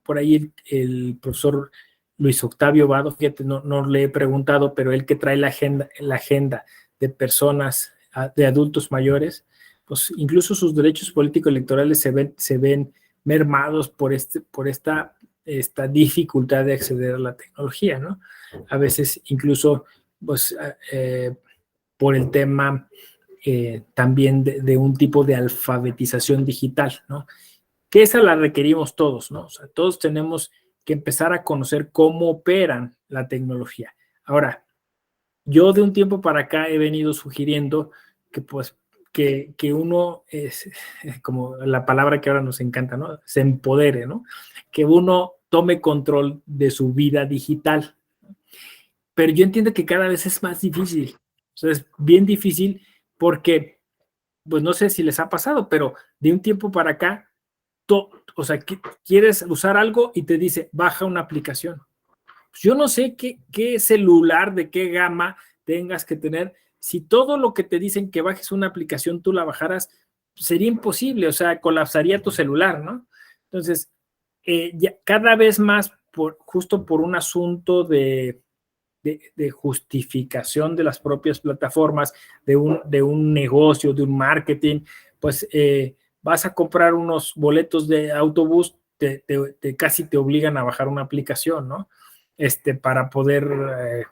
Por ahí el profesor Luis Octavio Vado, fíjate, no le he preguntado, pero él que trae la agenda de personas, de adultos mayores, pues incluso sus derechos políticos electorales se ven mermados por esta dificultad de acceder a la tecnología, ¿no? A veces incluso pues, por el tema también de un tipo de alfabetización digital, ¿no? Que esa la requerimos todos, ¿no? O sea, todos tenemos que empezar a conocer cómo operan la tecnología. Ahora, yo de un tiempo para acá he venido sugiriendo que pues que uno es como la palabra que ahora nos encanta, ¿no? Se empodere, ¿no? Que uno tome control de su vida digital. Pero yo entiendo que cada vez es más difícil. O sea, es bien difícil porque, pues no sé si les ha pasado, pero de un tiempo para acá, o sea, quieres usar algo y te dice, baja una aplicación. Yo no sé qué celular, de qué gama tengas que tener. Si todo lo que te dicen que bajes una aplicación, tú la bajaras, sería imposible, o sea, colapsaría tu celular, ¿no? Entonces, ya cada vez más, justo por un asunto de justificación de las propias plataformas, de un negocio, de un marketing, pues vas a comprar unos boletos de autobús, casi te obligan a bajar una aplicación, ¿no? Para poder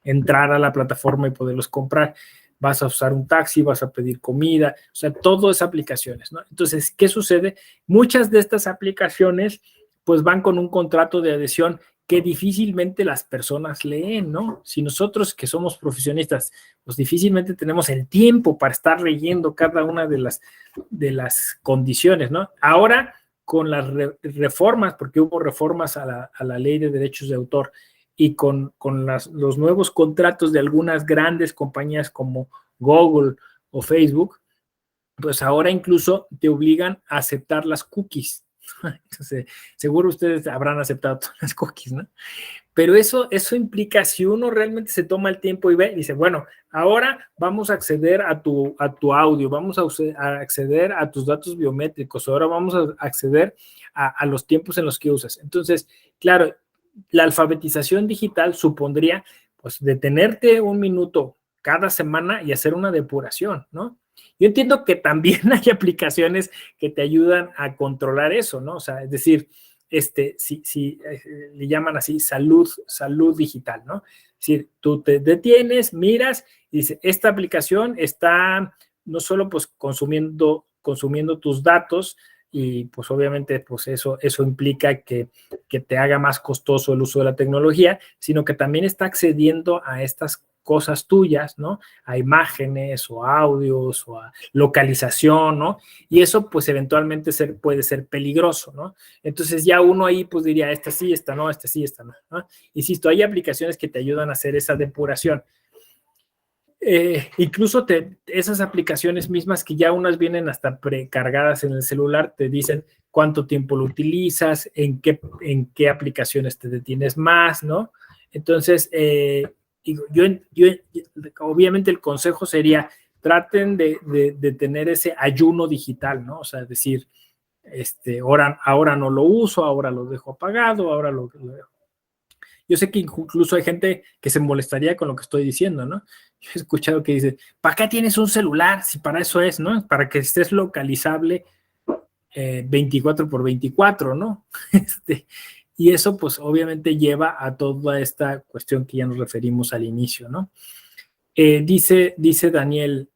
entrar a la plataforma y poderlos comprar. Vas a usar un taxi, vas a pedir comida, o sea, todo es aplicaciones, ¿no? Entonces, ¿qué sucede? Muchas de estas aplicaciones, pues van con un contrato de adhesión que difícilmente las personas leen, ¿no? Si nosotros que somos profesionistas, pues difícilmente tenemos el tiempo para estar leyendo cada una de las condiciones, ¿no? Ahora, con las reformas, porque hubo reformas a la ley de derechos de autor y con los nuevos contratos de algunas grandes compañías como Google o Facebook, pues ahora incluso te obligan a aceptar las cookies. Entonces, seguro ustedes habrán aceptado todas las cookies, ¿no? Pero eso implica, si uno realmente se toma el tiempo y ve, y dice, bueno, ahora vamos a acceder a tu audio, vamos a acceder a tus datos biométricos, ahora vamos a acceder a los tiempos en los que usas. Entonces, claro, la alfabetización digital supondría, pues, detenerte un minuto cada semana y hacer una depuración, ¿no? Yo entiendo que también hay aplicaciones que te ayudan a controlar eso, ¿no? O sea, es decir, si le llaman así salud digital, ¿no? Es decir, tú te detienes, miras y dice, esta aplicación está no solo pues consumiendo tus datos y pues obviamente pues eso implica que te haga más costoso el uso de la tecnología, sino que también está accediendo a estas cosas tuyas, ¿no? A imágenes o audios o a localización, ¿no? Y eso pues eventualmente puede ser peligroso, ¿no? Entonces ya uno ahí pues diría, esta sí, esta no, esta sí, esta no, ¿no? Insisto, hay aplicaciones que te ayudan a hacer esa depuración. Incluso esas aplicaciones mismas que ya unas vienen hasta precargadas en el celular, te dicen cuánto tiempo lo utilizas, en qué aplicaciones te detienes más, ¿no? Entonces, yo obviamente el consejo sería, traten de tener ese ayuno digital, ¿no? O sea, es decir, ahora no lo uso, ahora lo dejo apagado, ahora lo dejo. Yo sé que incluso hay gente que se molestaría con lo que estoy diciendo, ¿no? Yo he escuchado que dice, ¿para qué tienes un celular? Si para eso es, ¿no? Para que estés localizable 24/24, ¿no? Y eso, pues, obviamente lleva a toda esta cuestión que ya nos referimos al inicio, ¿no? Dice Daniel,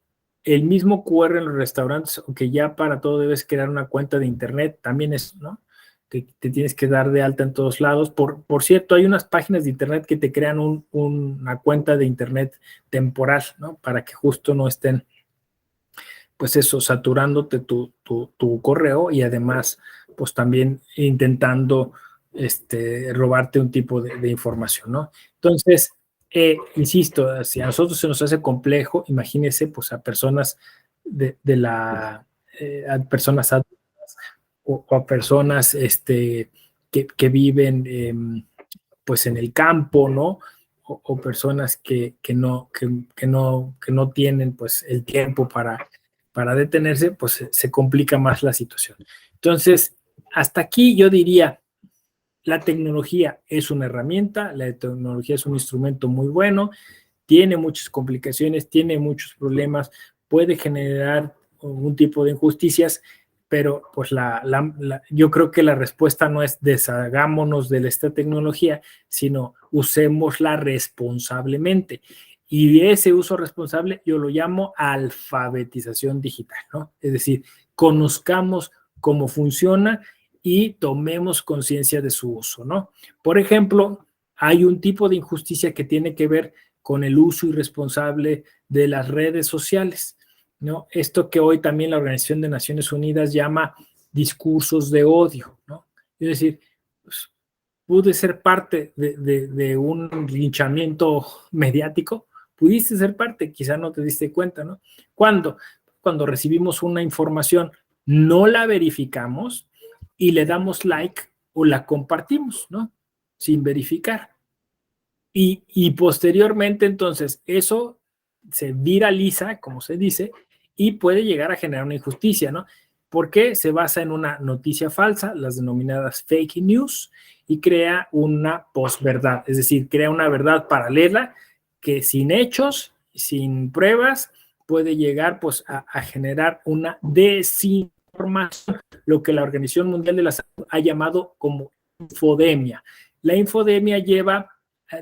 el mismo QR en los restaurantes, o que ya para todo debes crear una cuenta de internet, también es, ¿no? Que te tienes que dar de alta en todos lados. Por cierto, hay unas páginas de internet que te crean una cuenta de internet temporal, ¿no? Para que justo no estén, pues eso, saturándote tu correo y además, pues también intentando robarte un tipo de información, ¿no? Entonces, insisto, si a nosotros se nos hace complejo, imagínese pues a personas a personas adultas o a personas que viven pues en el campo, ¿no? O personas que no tienen pues el tiempo para detenerse, pues se complica más la situación. Entonces, hasta aquí yo diría, la tecnología es una herramienta, la tecnología es un instrumento muy bueno, tiene muchas complicaciones, tiene muchos problemas, puede generar un tipo de injusticias, pero pues yo creo que la respuesta no es deshagámonos de esta tecnología, sino usémosla responsablemente. Y ese uso responsable yo lo llamo alfabetización digital, ¿no? Es decir, conozcamos cómo funciona y tomemos conciencia de su uso, ¿no? Por ejemplo, hay un tipo de injusticia que tiene que ver con el uso irresponsable de las redes sociales, ¿no? Esto que hoy también la Organización de Naciones Unidas llama discursos de odio, ¿no? Es decir, pues, pude ser parte de un linchamiento mediático, pudiste ser parte, quizá no te diste cuenta, ¿no? ¿Cuándo? Cuando recibimos una información, no la verificamos y le damos like o la compartimos, ¿no? Sin verificar. Y posteriormente, entonces, eso se viraliza, como se dice, y puede llegar a generar una injusticia, ¿no? Porque se basa en una noticia falsa, las denominadas fake news, y crea una posverdad, es decir, crea una verdad paralela que sin hechos, sin pruebas, puede llegar pues a generar una desinformación, lo que la Organización Mundial de la Salud ha llamado como infodemia. La infodemia lleva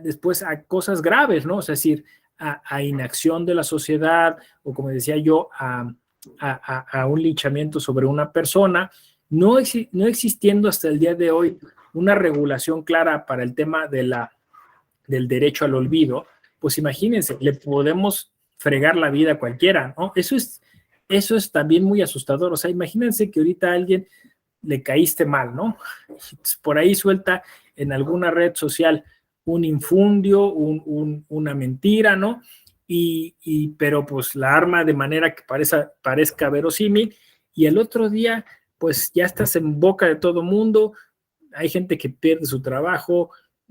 después a cosas graves, ¿no? Es decir, a inacción de la sociedad, o como decía yo, a un linchamiento sobre una persona, no existiendo hasta el día de hoy una regulación clara para el tema del derecho al olvido. Pues imagínense, le podemos fregar la vida a cualquiera, ¿no? Eso es también muy asustador. O sea, imagínense que ahorita a alguien le caíste mal, ¿no? Por ahí suelta en alguna red social un infundio, una mentira, ¿no? Pero pues la arma de manera que parezca verosímil, y el otro día pues ya estás en boca de todo mundo. Hay gente que pierde su trabajo,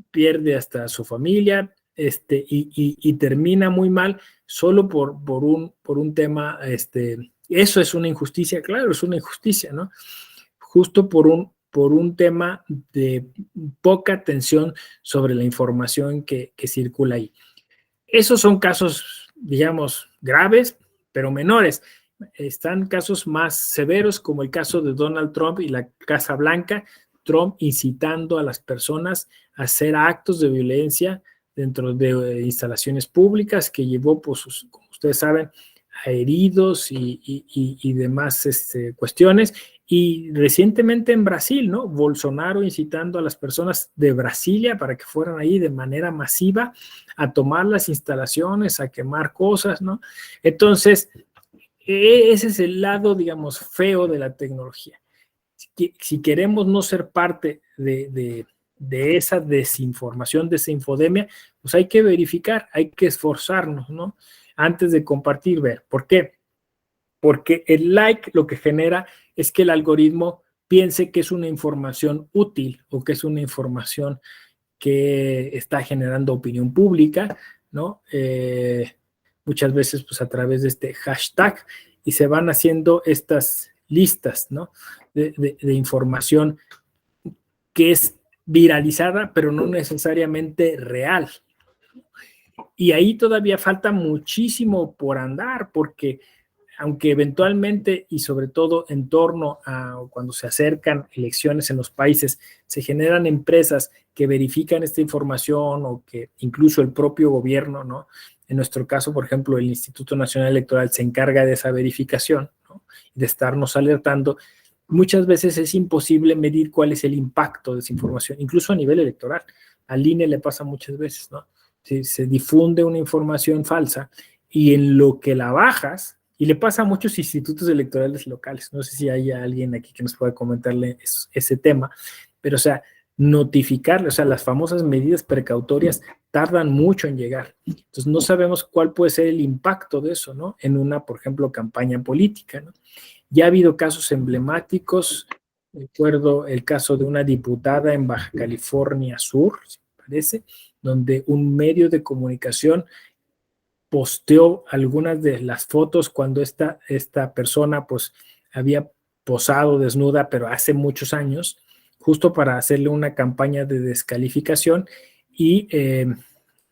pierde hasta su familia, y termina muy mal solo por un tema, eso es una injusticia, claro, es una injusticia, ¿no? Justo por un tema de poca atención sobre la información que circula ahí. Esos son casos, digamos, graves, pero menores. Están casos más severos, como el caso de Donald Trump y la Casa Blanca, Trump incitando a las personas a hacer actos de violencia dentro de instalaciones públicas, que llevó, pues, como ustedes saben, a heridos y demás cuestiones. Y recientemente en Brasil, ¿no? Bolsonaro incitando a las personas de Brasilia para que fueran ahí de manera masiva a tomar las instalaciones, a quemar cosas, ¿no? Entonces, ese es el lado, digamos, feo de la tecnología. Si queremos no ser parte de esa desinformación, de esa infodemia, pues hay que verificar, hay que esforzarnos, ¿no? Antes de compartir, ver. ¿Por qué? Porque el like lo que genera es que el algoritmo piense que es una información útil o que es una información que está generando opinión pública, ¿no? Muchas veces pues a través de este hashtag, y se van haciendo estas listas, ¿no? de información que es viralizada, pero no necesariamente real. Y ahí todavía falta muchísimo por andar, porque aunque eventualmente, y sobre todo en torno a cuando se acercan elecciones en los países, se generan empresas que verifican esta información, o que incluso el propio gobierno, ¿no? En nuestro caso, por ejemplo, el Instituto Nacional Electoral se encarga de esa verificación, ¿no? De estarnos alertando. Muchas veces es imposible medir cuál es el impacto de esa información, incluso a nivel electoral. Al INE le pasa muchas veces, ¿no? Si se difunde una información falsa y en lo que la bajas, y le pasa a muchos institutos electorales locales, no sé si hay alguien aquí que nos pueda comentarle ese tema, pero o sea, notificarle, o sea, las famosas medidas precautorias tardan mucho en llegar. Entonces no sabemos cuál puede ser el impacto de eso, ¿no? En una, por ejemplo, campaña política, ¿no? Ya ha habido casos emblemáticos. Recuerdo el caso de una diputada en Baja California Sur, parece, donde un medio de comunicación posteó algunas de las fotos cuando esta persona pues había posado desnuda, pero hace muchos años, justo para hacerle una campaña de descalificación y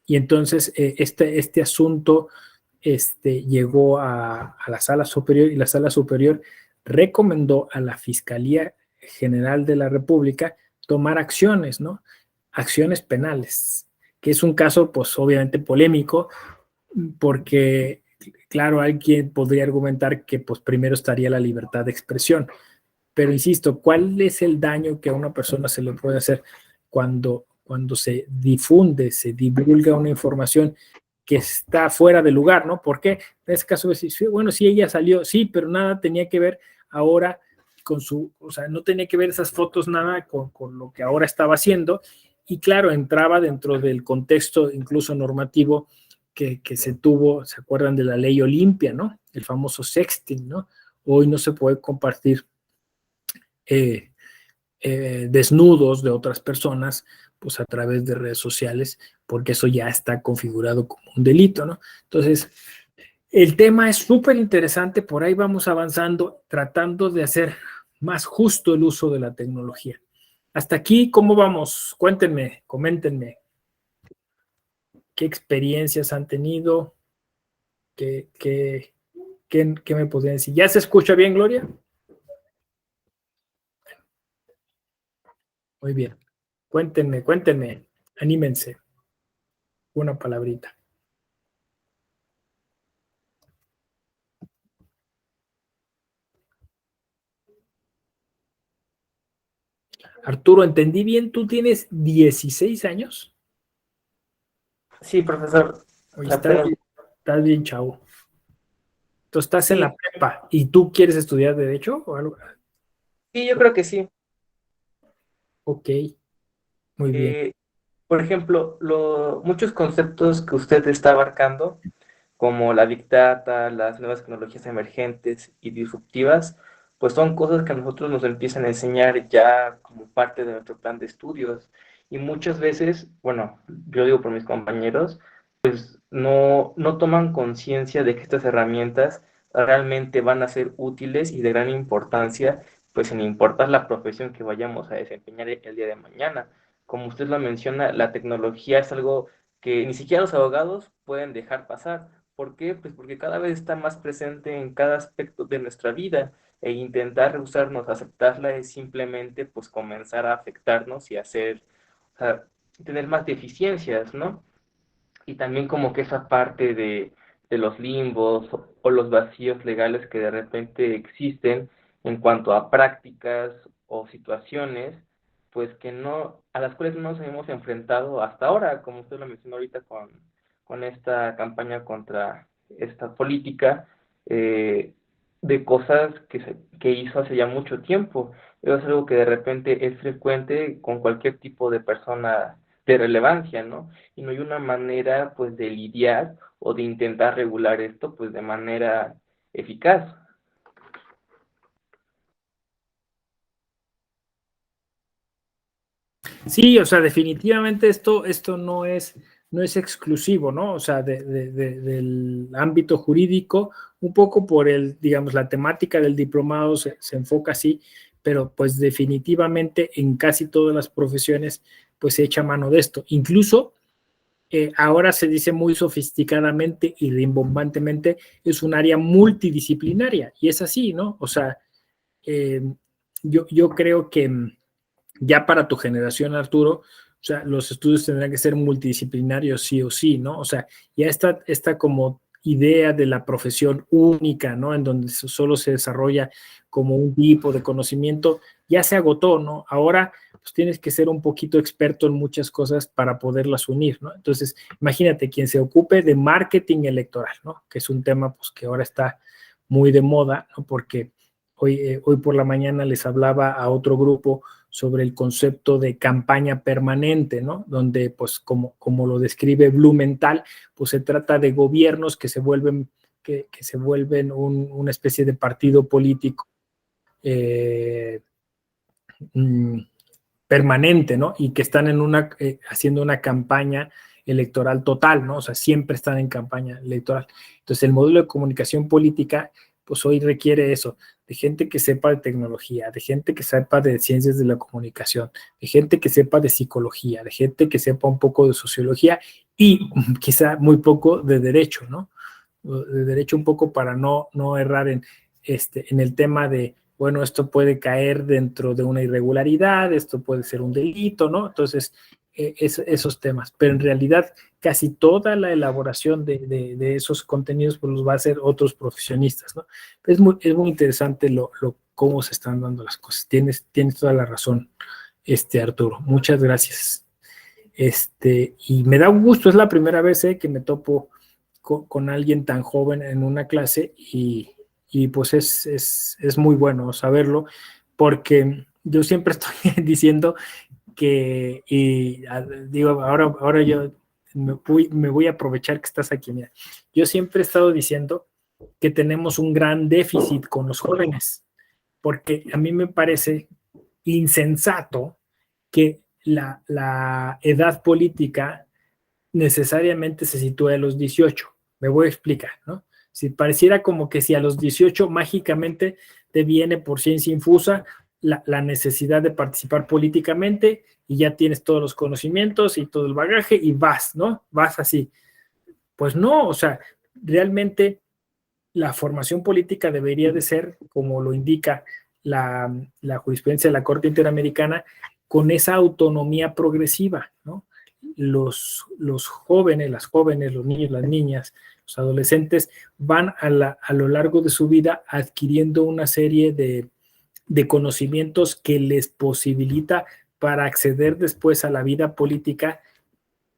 entonces este asunto llegó a la Sala Superior y la Sala Superior recomendó a la Fiscalía General de la República tomar acciones, ¿no? Acciones penales, que es un caso, pues, obviamente polémico, porque, claro, alguien podría argumentar que, pues, primero estaría la libertad de expresión, pero insisto, ¿cuál es el daño que a una persona se le puede hacer cuando se difunde, se divulga una información que está fuera de lugar, ¿no? ¿Por qué? En este caso, bueno, sí, ella salió, sí, pero nada tenía que ver ahora con o sea, no tenía que ver esas fotos nada con lo que ahora estaba haciendo, y claro, entraba dentro del contexto incluso normativo que se tuvo, ¿se acuerdan de la ley Olimpia, ¿no? El famoso sexting, ¿no? Hoy no se puede compartir desnudos de otras personas, pues a través de redes sociales, porque eso ya está configurado como un delito, ¿no? Entonces, el tema es súper interesante, por ahí vamos avanzando, tratando de hacer más justo el uso de la tecnología. Hasta aquí, ¿cómo vamos? Cuéntenme, coméntenme. ¿Qué experiencias han tenido? ¿Qué me podrían decir? ¿Ya se escucha bien, Gloria? Muy bien. Cuéntenme. Anímense. Una palabrita. Arturo, ¿entendí bien? ¿Tú tienes 16 años? Sí, profesor. Oye, estás bien, chavo. Tú estás en la prepa y tú quieres estudiar Derecho o algo. Sí, yo creo que sí. Ok, muy bien. Por ejemplo, muchos conceptos que usted está abarcando, como la Big Data, las nuevas tecnologías emergentes y disruptivas, pues son cosas que a nosotros nos empiezan a enseñar ya como parte de nuestro plan de estudios. Y muchas veces, bueno, yo digo por mis compañeros, pues no toman conciencia de que estas herramientas realmente van a ser útiles y de gran importancia, pues sin importar la profesión que vayamos a desempeñar el día de mañana. Como usted lo menciona, la tecnología es algo que ni siquiera los abogados pueden dejar pasar. ¿Por qué? Pues porque cada vez está más presente en cada aspecto de nuestra vida, e intentar rehusarnos a aceptarla es simplemente pues comenzar a afectarnos y hacer, o sea, tener más deficiencias, ¿no? Y también como que esa parte de los limbos o los vacíos legales que de repente existen en cuanto a prácticas o situaciones, pues que no, a las cuales no nos hemos enfrentado hasta ahora, como usted lo mencionó ahorita con esta campaña contra esta política, de cosas que hizo hace ya mucho tiempo. Es algo que de repente es frecuente con cualquier tipo de persona de relevancia, ¿no? Y no hay una manera, pues, de lidiar o de intentar regular esto, pues, de manera eficaz. Sí, o sea, definitivamente esto no es exclusivo, ¿no? O sea, del ámbito jurídico, un poco por digamos, la temática del diplomado se enfoca así, pero pues definitivamente en casi todas las profesiones pues se echa mano de esto. Incluso ahora se dice muy sofisticadamente y rimbombantemente, es un área multidisciplinaria, y es así, ¿no? O sea, yo creo que ya para tu generación, Arturo, o sea, los estudios tendrán que ser multidisciplinarios sí o sí, ¿no? O sea, ya esta como idea de la profesión única, ¿no? En donde solo se desarrolla como un tipo de conocimiento, ya se agotó, ¿no? Ahora, pues tienes que ser un poquito experto en muchas cosas para poderlas unir, ¿no? Entonces, imagínate, quien se ocupe de marketing electoral, ¿no? Que es un tema, pues, que ahora está muy de moda, ¿no? Porque hoy por la mañana les hablaba a otro grupo sobre el concepto de campaña permanente, ¿no? Donde, pues, como lo describe Blumenthal, pues se trata de gobiernos que se vuelven una especie de partido político permanente, ¿no? Y que están haciendo una campaña electoral total, ¿no? O sea, siempre están en campaña electoral. Entonces, el modelo de comunicación política pues hoy requiere eso, de gente que sepa de tecnología, de gente que sepa de ciencias de la comunicación, de gente que sepa de psicología, de gente que sepa un poco de sociología y quizá muy poco de derecho, ¿no? De derecho un poco para no errar en el tema de, bueno, esto puede caer dentro de una irregularidad, esto puede ser un delito, ¿no? Entonces, esos temas. Pero en realidad, casi toda la elaboración de esos contenidos pues los va a hacer otros profesionistas, ¿no? Es muy interesante cómo se están dando las cosas. Tienes toda la razón, Arturo. Muchas gracias. Y me da un gusto, es la primera vez que me topo con alguien tan joven en una clase y pues es muy bueno saberlo, porque yo siempre estoy diciendo que, y digo, ahora yo me voy a aprovechar que estás aquí. Mira, yo siempre he estado diciendo que tenemos un gran déficit con los jóvenes, porque a mí me parece insensato que la edad política necesariamente se sitúe a los 18. Me voy a explicar, ¿no? Si pareciera como que si a los 18 mágicamente te viene por ciencia infusa la necesidad de participar políticamente y ya tienes todos los conocimientos y todo el bagaje y vas, ¿no? Vas así. Pues no, o sea, realmente la formación política debería de ser, como lo indica la jurisprudencia de la Corte Interamericana, con esa autonomía progresiva, ¿no? Los jóvenes, las jóvenes, los niños, las niñas, los adolescentes van a lo largo de su vida adquiriendo una serie de conocimientos que les posibilita para acceder después a la vida política,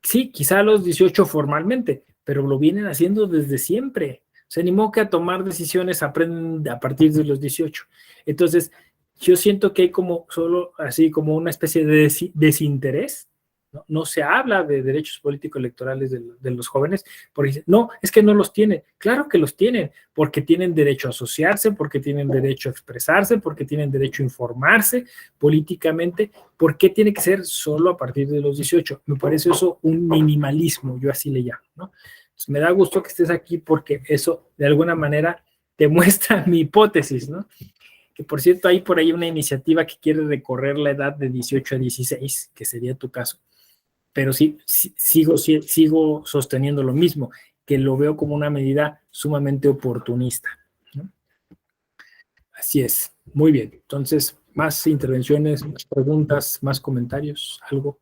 sí, quizá a los 18 formalmente, pero lo vienen haciendo desde siempre. Se animó que a tomar decisiones aprenden a partir de los 18. Entonces, yo siento que hay como solo así como una especie de desinterés. No se habla de derechos políticos electorales de los jóvenes, porque dicen, no, es que no los tienen. Claro que los tienen, porque tienen derecho a asociarse, porque tienen derecho a expresarse, porque tienen derecho a informarse políticamente. ¿Por qué tiene que ser solo a partir de los 18? Me parece eso un minimalismo, yo así le llamo, ¿no? Entonces, me da gusto que estés aquí porque eso de alguna manera demuestra mi hipótesis, ¿no? Que por cierto hay por ahí una iniciativa que quiere recorrer la edad de 18 a 16, que sería tu caso. Pero sí, sigo sosteniendo lo mismo, que lo veo como una medida sumamente oportunista, ¿no? Así es, muy bien. Entonces, más intervenciones, más preguntas, más comentarios, algo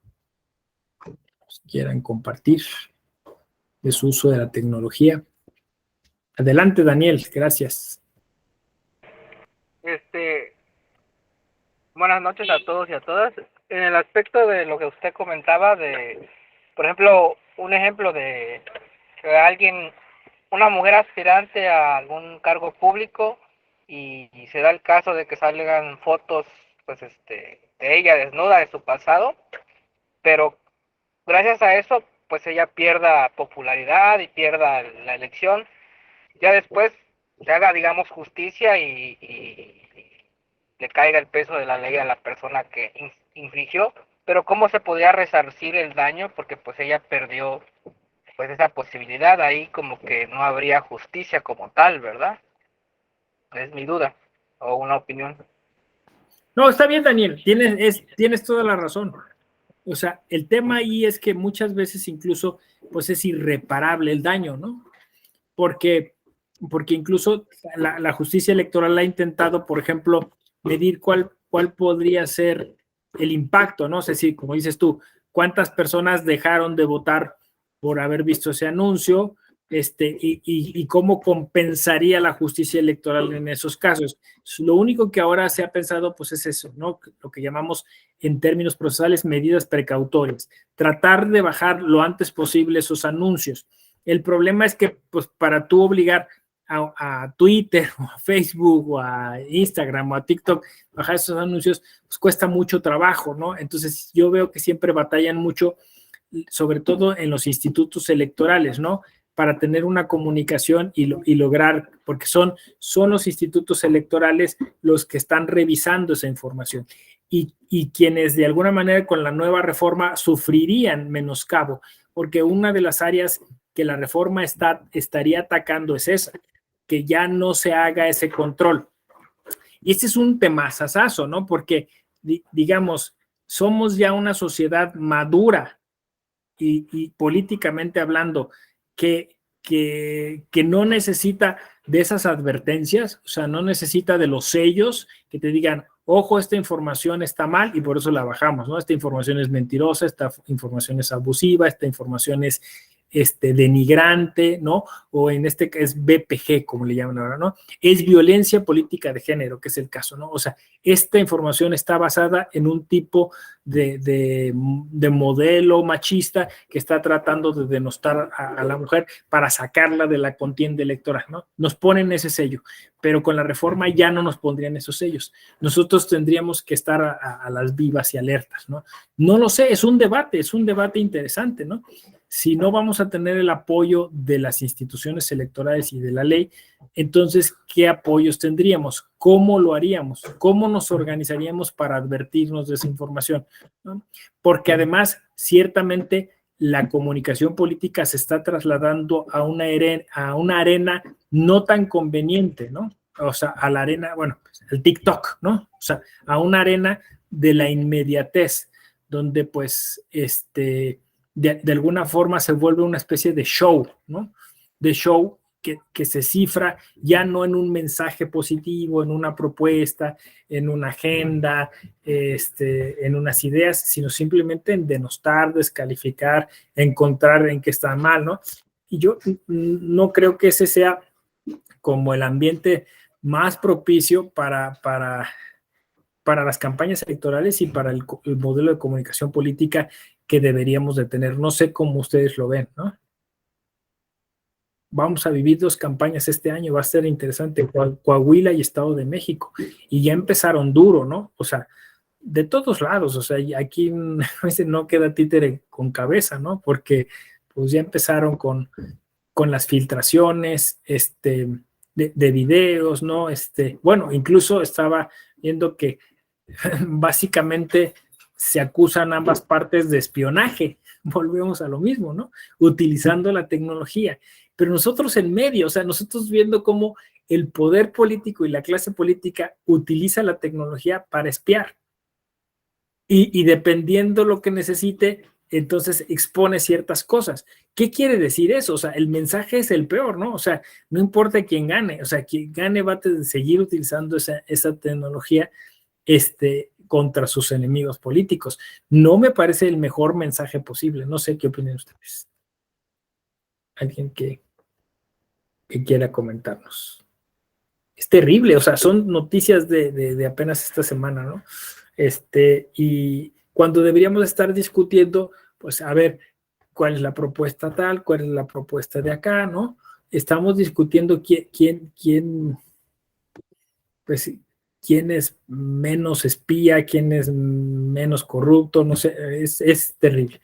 que quieran compartir de su uso de la tecnología. Adelante, Daniel, gracias. Buenas noches a todos y a todas. En el aspecto de lo que usted comentaba de, por ejemplo, un ejemplo de que una mujer aspirante a algún cargo público y se da el caso de que salgan fotos, pues, de ella desnuda de su pasado, pero gracias a eso, pues ella pierda popularidad y pierda la elección. Ya después se haga, digamos, justicia y le caiga el peso de la ley a la persona que infringió, pero ¿cómo se podría resarcir el daño? Porque pues ella perdió pues esa posibilidad, ahí como que no habría justicia como tal, ¿verdad? Es mi duda, o una opinión. No, está bien, Daniel, tienes toda la razón. O sea, el tema ahí es que muchas veces incluso pues es irreparable el daño, ¿no? Porque incluso la justicia electoral ha intentado, por ejemplo, medir cuál podría ser el impacto, no sé si, como dices tú, cuántas personas dejaron de votar por haber visto ese anuncio, y cómo compensaría la justicia electoral en esos casos. Lo único que ahora se ha pensado, pues es eso, ¿no? Lo que llamamos en términos procesales medidas precautorias, tratar de bajar lo antes posible esos anuncios. El problema es que, pues, para tú obligar a Twitter o a Facebook o a Instagram o a TikTok bajar esos anuncios, pues cuesta mucho trabajo, ¿no? Entonces yo veo que siempre batallan mucho, sobre todo en los institutos electorales, ¿no? Para tener una comunicación y lograr, porque son los institutos electorales los que están revisando esa información y quienes de alguna manera con la nueva reforma sufrirían menoscabo, porque una de las áreas que la reforma estaría atacando es esa, que ya no se haga ese control. Y este es un temazazazo, ¿no? Porque, digamos, somos ya una sociedad madura y políticamente hablando que no necesita de esas advertencias, o sea, no necesita de los sellos que te digan, ojo, esta información está mal y por eso la bajamos, ¿no? Esta información es mentirosa, esta información es abusiva, esta información es denigrante, ¿no? O en este caso es BPG, como le llaman ahora, ¿no? Es violencia política de género, que es el caso, ¿no? O sea, esta información está basada en un tipo de modelo machista que está tratando de denostar a la mujer para sacarla de la contienda electoral, ¿no? Nos ponen ese sello, pero con la reforma ya no nos pondrían esos sellos. Nosotros tendríamos que estar a las vivas y alertas, ¿no? No lo sé, es un debate interesante, ¿no? Si no vamos a tener el apoyo de las instituciones electorales y de la ley, entonces, ¿qué apoyos tendríamos? ¿Cómo lo haríamos? ¿Cómo nos organizaríamos para advertirnos de esa información? ¿No? Porque además, ciertamente, la comunicación política se está trasladando a una arena no tan conveniente, ¿no? O sea, a la arena, bueno, el TikTok, ¿no? O sea, a una arena de la inmediatez, donde pues, de alguna forma se vuelve una especie de show, ¿no? De show que se cifra ya no en un mensaje positivo, en una propuesta, en una agenda, en unas ideas, sino simplemente en denostar, descalificar, encontrar en qué está mal, ¿no? Y yo no creo que ese sea como el ambiente más propicio para las campañas electorales y para el modelo de comunicación política que deberíamos de tener. No sé cómo ustedes lo ven, ¿no? Vamos a vivir 2 campañas este año, va a ser interesante, Coahuila y Estado de México, y ya empezaron duro, ¿no? O sea, de todos lados, o sea, aquí no queda títere con cabeza, ¿no? Porque pues ya empezaron con las filtraciones, de videos, ¿no? Bueno, incluso estaba viendo que básicamente se acusan ambas partes de espionaje, volvemos a lo mismo, ¿no? Utilizando la tecnología, pero nosotros en medio, o sea, nosotros viendo cómo el poder político y la clase política utiliza la tecnología para espiar y dependiendo lo que necesite, entonces expone ciertas cosas. ¿Qué quiere decir eso? O sea, el mensaje es el peor, ¿no? O sea, no importa quién gane, o sea, quien gane va a seguir utilizando esa tecnología contra sus enemigos políticos. No me parece el mejor mensaje posible. No sé qué opinan ustedes. Alguien que quiera comentarnos. Es terrible, o sea, son noticias de apenas esta semana, ¿no? Y cuando deberíamos estar discutiendo, pues a ver, cuál es la propuesta tal, cuál es la propuesta de acá, ¿no? Estamos discutiendo quién es menos espía, quién es menos corrupto, no sé, es terrible.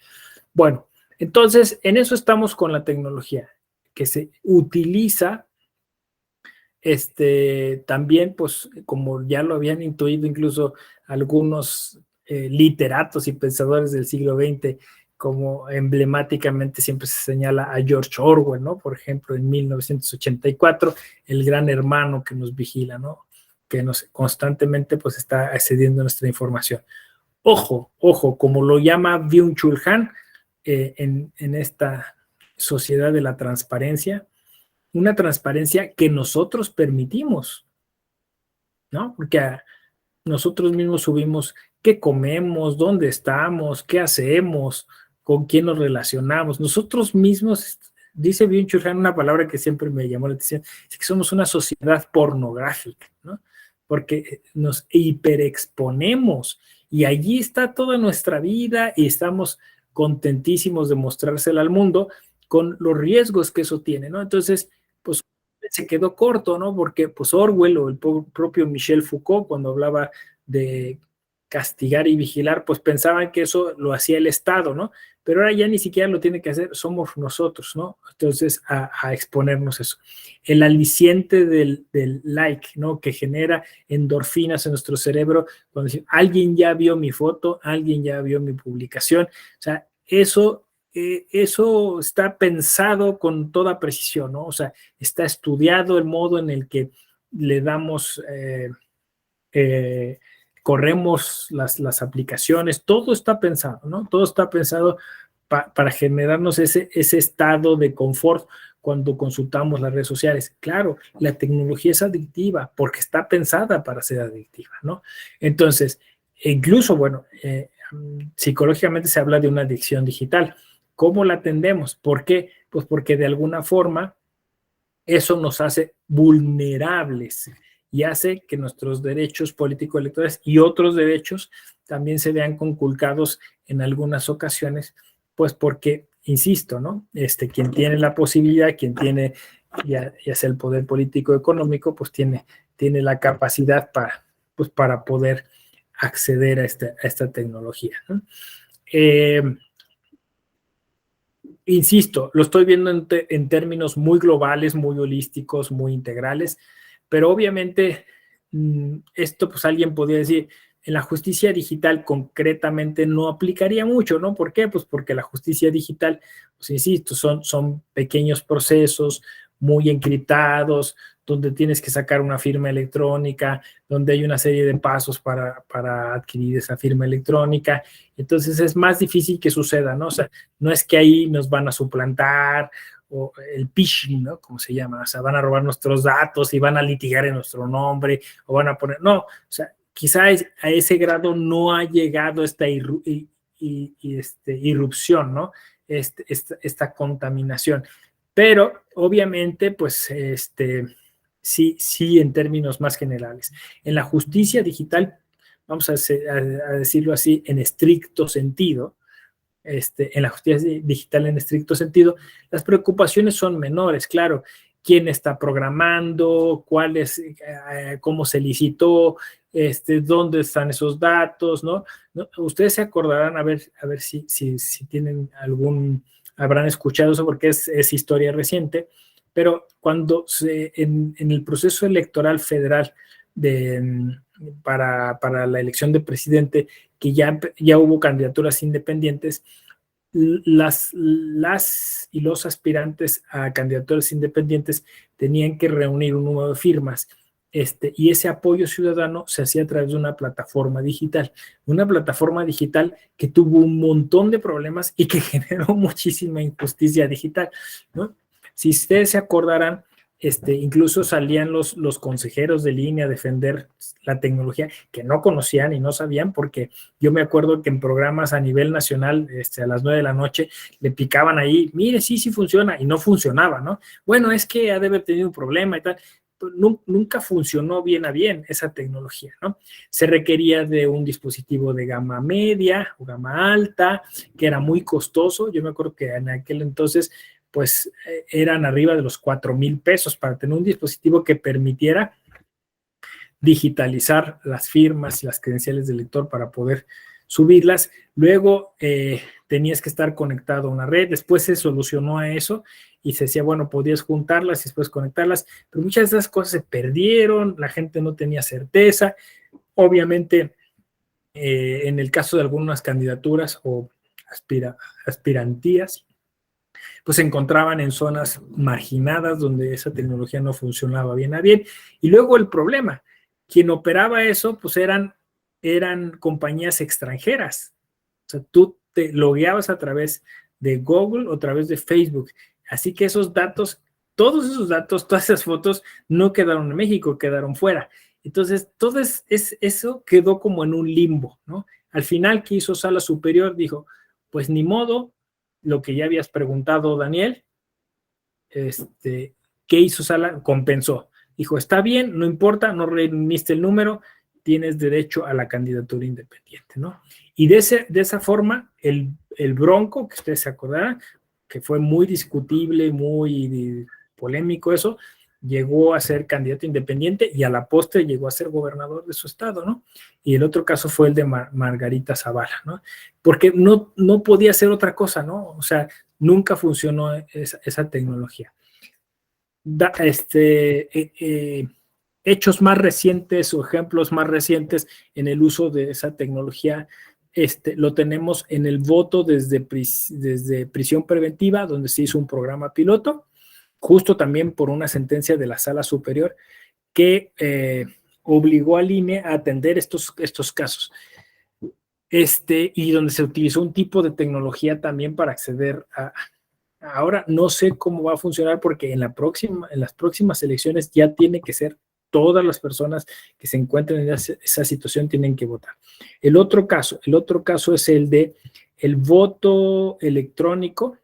Bueno, entonces, en eso estamos con la tecnología, que se utiliza también, pues, como ya lo habían intuido incluso algunos literatos y pensadores del siglo XX, como emblemáticamente siempre se señala a George Orwell, ¿no? Por ejemplo, en 1984, el gran hermano que nos vigila, ¿no? Que nos constantemente pues está accediendo a nuestra información. Ojo, como lo llama Byung-Chul Han en esta sociedad de la transparencia, una transparencia que nosotros permitimos, ¿no? Porque nosotros mismos subimos qué comemos, dónde estamos, qué hacemos, con quién nos relacionamos. Nosotros mismos, dice Byung-Chul Han una palabra que siempre me llamó la atención, es que somos una sociedad pornográfica, ¿no? Porque nos hiperexponemos y allí está toda nuestra vida y estamos contentísimos de mostrársela al mundo con los riesgos que eso tiene, ¿no? Entonces, pues se quedó corto, ¿no? Porque pues Orwell o el propio Michel Foucault, cuando hablaba de castigar y vigilar, pues pensaban que eso lo hacía el Estado, ¿no? Pero ahora ya ni siquiera lo tiene que hacer, somos nosotros, ¿no? Entonces, a exponernos eso. El aliciente del like, ¿no? Que genera endorfinas en nuestro cerebro, cuando alguien ya vio mi foto, alguien ya vio mi publicación, o sea, eso eso está pensado con toda precisión, ¿no? O sea, está estudiado el modo en el que le damos, corremos las aplicaciones, todo está pensado, ¿no? Todo está pensado para generarnos ese estado de confort cuando consultamos las redes sociales. Claro, la tecnología es adictiva porque está pensada para ser adictiva, ¿no? Entonces, incluso, bueno, psicológicamente se habla de una adicción digital. ¿Cómo la atendemos? ¿Por qué? Pues porque de alguna forma eso nos hace vulnerables y hace que nuestros derechos político-electorales y otros derechos también se vean conculcados en algunas ocasiones, pues porque, insisto, ¿no? Quien tiene la posibilidad, quien tiene ya sea el poder político económico, pues tiene la capacidad para poder acceder a esta tecnología, ¿no? Insisto, lo estoy viendo en términos muy globales, muy holísticos, muy integrales, pero obviamente esto, pues alguien podría decir, en la justicia digital concretamente no aplicaría mucho, ¿no? ¿Por qué? Pues porque la justicia digital, pues insisto, son pequeños procesos muy encriptados, donde tienes que sacar una firma electrónica, donde hay una serie de pasos para adquirir esa firma electrónica. Entonces es más difícil que suceda, ¿no? O sea, no es que ahí nos van a suplantar o el phishing, ¿no? Como se llama, o sea, van a robar nuestros datos y van a litigar en nuestro nombre o van a poner, no, o sea, quizá a ese grado no ha llegado esta irrupción, ¿no? Esta contaminación. Pero obviamente, pues, sí, en términos más generales. En la justicia digital, vamos a decirlo así, en estricto sentido, en la justicia digital en estricto sentido, las preocupaciones son menores, claro. ¿Quién está programando? ¿Cuál es? ¿Cómo se licitó? ¿Dónde están esos datos? ¿No? Ustedes se acordarán, a ver si tienen habrán escuchado eso porque es historia reciente, pero cuando en el proceso electoral federal para la elección de presidente, que ya hubo candidaturas independientes, las y los aspirantes a candidaturas independientes tenían que reunir un número de firmas, y ese apoyo ciudadano se hacía a través de una plataforma digital que tuvo un montón de problemas y que generó muchísima injusticia digital, ¿no? Si ustedes se acordarán, incluso salían los consejeros de línea a defender la tecnología que no conocían y no sabían, porque yo me acuerdo que en programas a nivel nacional, a las 9 de la noche, le picaban ahí, mire, sí funciona, y no funcionaba, ¿no? Bueno, es que ha de haber tenido un problema y tal. Nunca funcionó bien a bien esa tecnología, ¿no? Se requería de un dispositivo de gama media o gama alta, que era muy costoso. Yo me acuerdo que en aquel entonces, pues, eran arriba de los 4,000 pesos para tener un dispositivo que permitiera digitalizar las firmas y las credenciales del lector para poder subirlas. Luego tenías que estar conectado a una red. Después se solucionó a eso y se decía, bueno, podías juntarlas y después conectarlas, pero muchas de esas cosas se perdieron, la gente no tenía certeza. Obviamente, en el caso de algunas candidaturas o aspirantías, pues se encontraban en zonas marginadas donde esa tecnología no funcionaba bien a bien. Y luego el problema, quien operaba eso, pues eran compañías extranjeras. O sea, tú te logueabas a través de Google o a través de Facebook. Así que esos datos, todos esos datos, todas esas fotos no quedaron en México, quedaron fuera. Entonces, todo eso quedó como en un limbo, ¿no? Al final, ¿qué hizo Sala Superior? Dijo, pues ni modo, lo que ya habías preguntado, Daniel, ¿qué hizo Sala? Compensó. Dijo, está bien, no importa, no reuniste el número, tienes derecho a la candidatura independiente, ¿no? Y de esa forma, el Bronco, que ustedes se acordarán, que fue muy discutible, muy polémico eso, llegó a ser candidato independiente y a la postre llegó a ser gobernador de su estado, ¿no? Y el otro caso fue el de Margarita Zavala, ¿no? Porque no podía hacer otra cosa, ¿no? O sea, nunca funcionó esa tecnología. Hechos más recientes o ejemplos más recientes en el uso de esa tecnología, lo tenemos en el voto desde prisión preventiva, donde se hizo un programa piloto, justo también por una sentencia de la Sala Superior que obligó al INE a atender estos casos. Y donde se utilizó un tipo de tecnología también para acceder a... Ahora no sé cómo va a funcionar porque en las próximas elecciones ya tiene que ser todas las personas que se encuentren en esa situación tienen que votar. El otro caso es el de el voto electrónico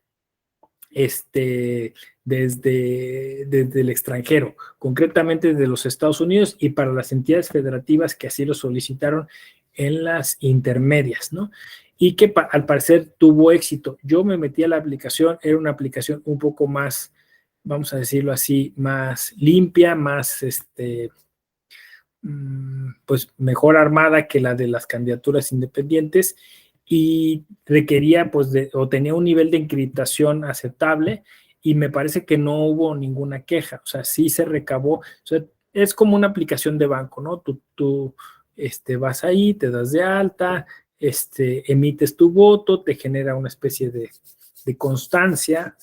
desde el extranjero, concretamente desde los Estados Unidos y para las entidades federativas que así lo solicitaron en las intermedias, ¿no? Y que al parecer tuvo éxito. Yo me metí a la aplicación, era una aplicación un poco más, vamos a decirlo así, más limpia, más, pues mejor armada que la de las candidaturas independientes y requería, pues, o tenía un nivel de encriptación aceptable y me parece que no hubo ninguna queja, o sea, sí se recabó, o sea, es como una aplicación de banco, ¿no? Tú vas ahí, te das de alta, emites tu voto, te genera una especie de constancia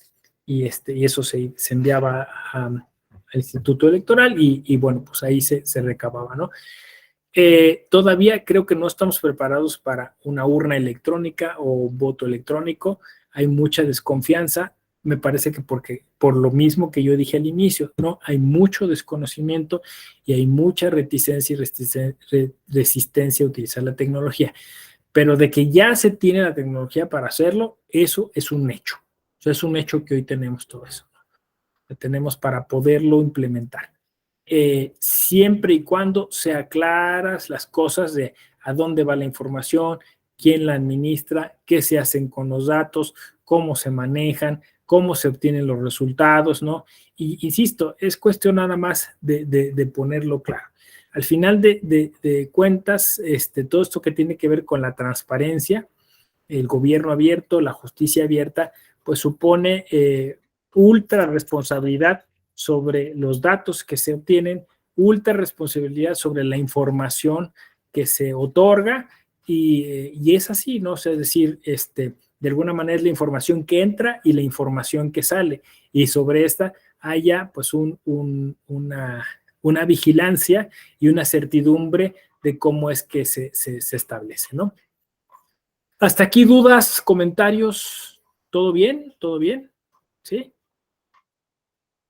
y eso se enviaba al Instituto Electoral y bueno, pues ahí se recababa, ¿no? Todavía creo que no estamos preparados para una urna electrónica o voto electrónico, hay mucha desconfianza, me parece que por lo mismo que yo dije al inicio, ¿no? Hay mucho desconocimiento y hay mucha reticencia y resistencia a utilizar la tecnología. Pero de que ya se tiene la tecnología para hacerlo, eso es un hecho. O sea, es un hecho que hoy tenemos todo eso, ¿no? Lo tenemos para poderlo implementar. Siempre y cuando sean claras las cosas de a dónde va la información, quién la administra, qué se hacen con los datos, cómo se manejan, cómo se obtienen los resultados, ¿no? Y insisto, es cuestión nada más de ponerlo claro. Al final de cuentas, todo esto que tiene que ver con la transparencia, el gobierno abierto, la justicia abierta, pues supone ultra responsabilidad sobre los datos que se obtienen, ultra responsabilidad sobre la información que se otorga y es así, ¿no? O sea, es decir, de alguna manera es la información que entra y la información que sale y sobre esta haya pues una vigilancia y una certidumbre de cómo es que se establece, ¿no? Hasta aquí dudas, comentarios, ¿todo bien? ¿Todo bien? ¿Sí?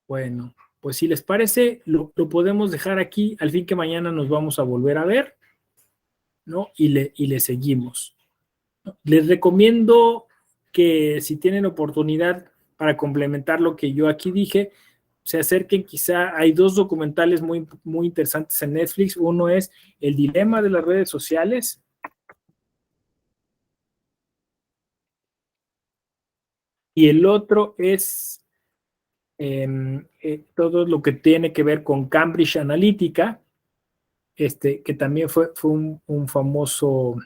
Bueno, pues si les parece, lo podemos dejar aquí, al fin que mañana nos vamos a volver a ver, ¿no? Y le seguimos. Les recomiendo que si tienen oportunidad para complementar lo que yo aquí dije, se acerquen, quizá hay 2 documentales muy, muy interesantes en Netflix. Uno es El dilema de las redes sociales. Y el otro es todo lo que tiene que ver con Cambridge Analytica, que también fue un famoso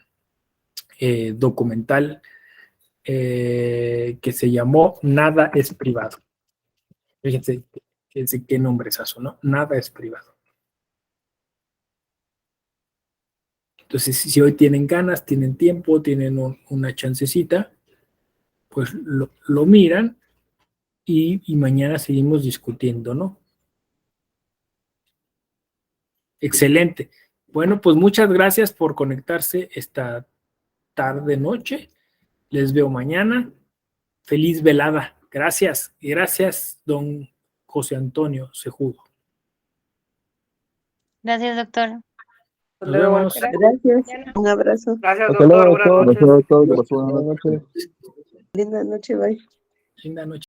documental que se llamó Nada es privado. Fíjense qué nombre es eso, ¿no? Nada es privado. Entonces, si hoy tienen ganas, tienen tiempo, tienen una chancecita, pues lo miran y mañana seguimos discutiendo, ¿no? Excelente. Bueno, pues muchas gracias por conectarse esta tarde, noche. Les veo mañana. Feliz velada. Gracias. Y gracias, don José Antonio Cejudo. Gracias, doctor. Nos vemos. Gracias. Un abrazo. Gracias, Hasta doctor. luego, Buenas noches. Buenas noches. Linda noche, bye. Linda noche.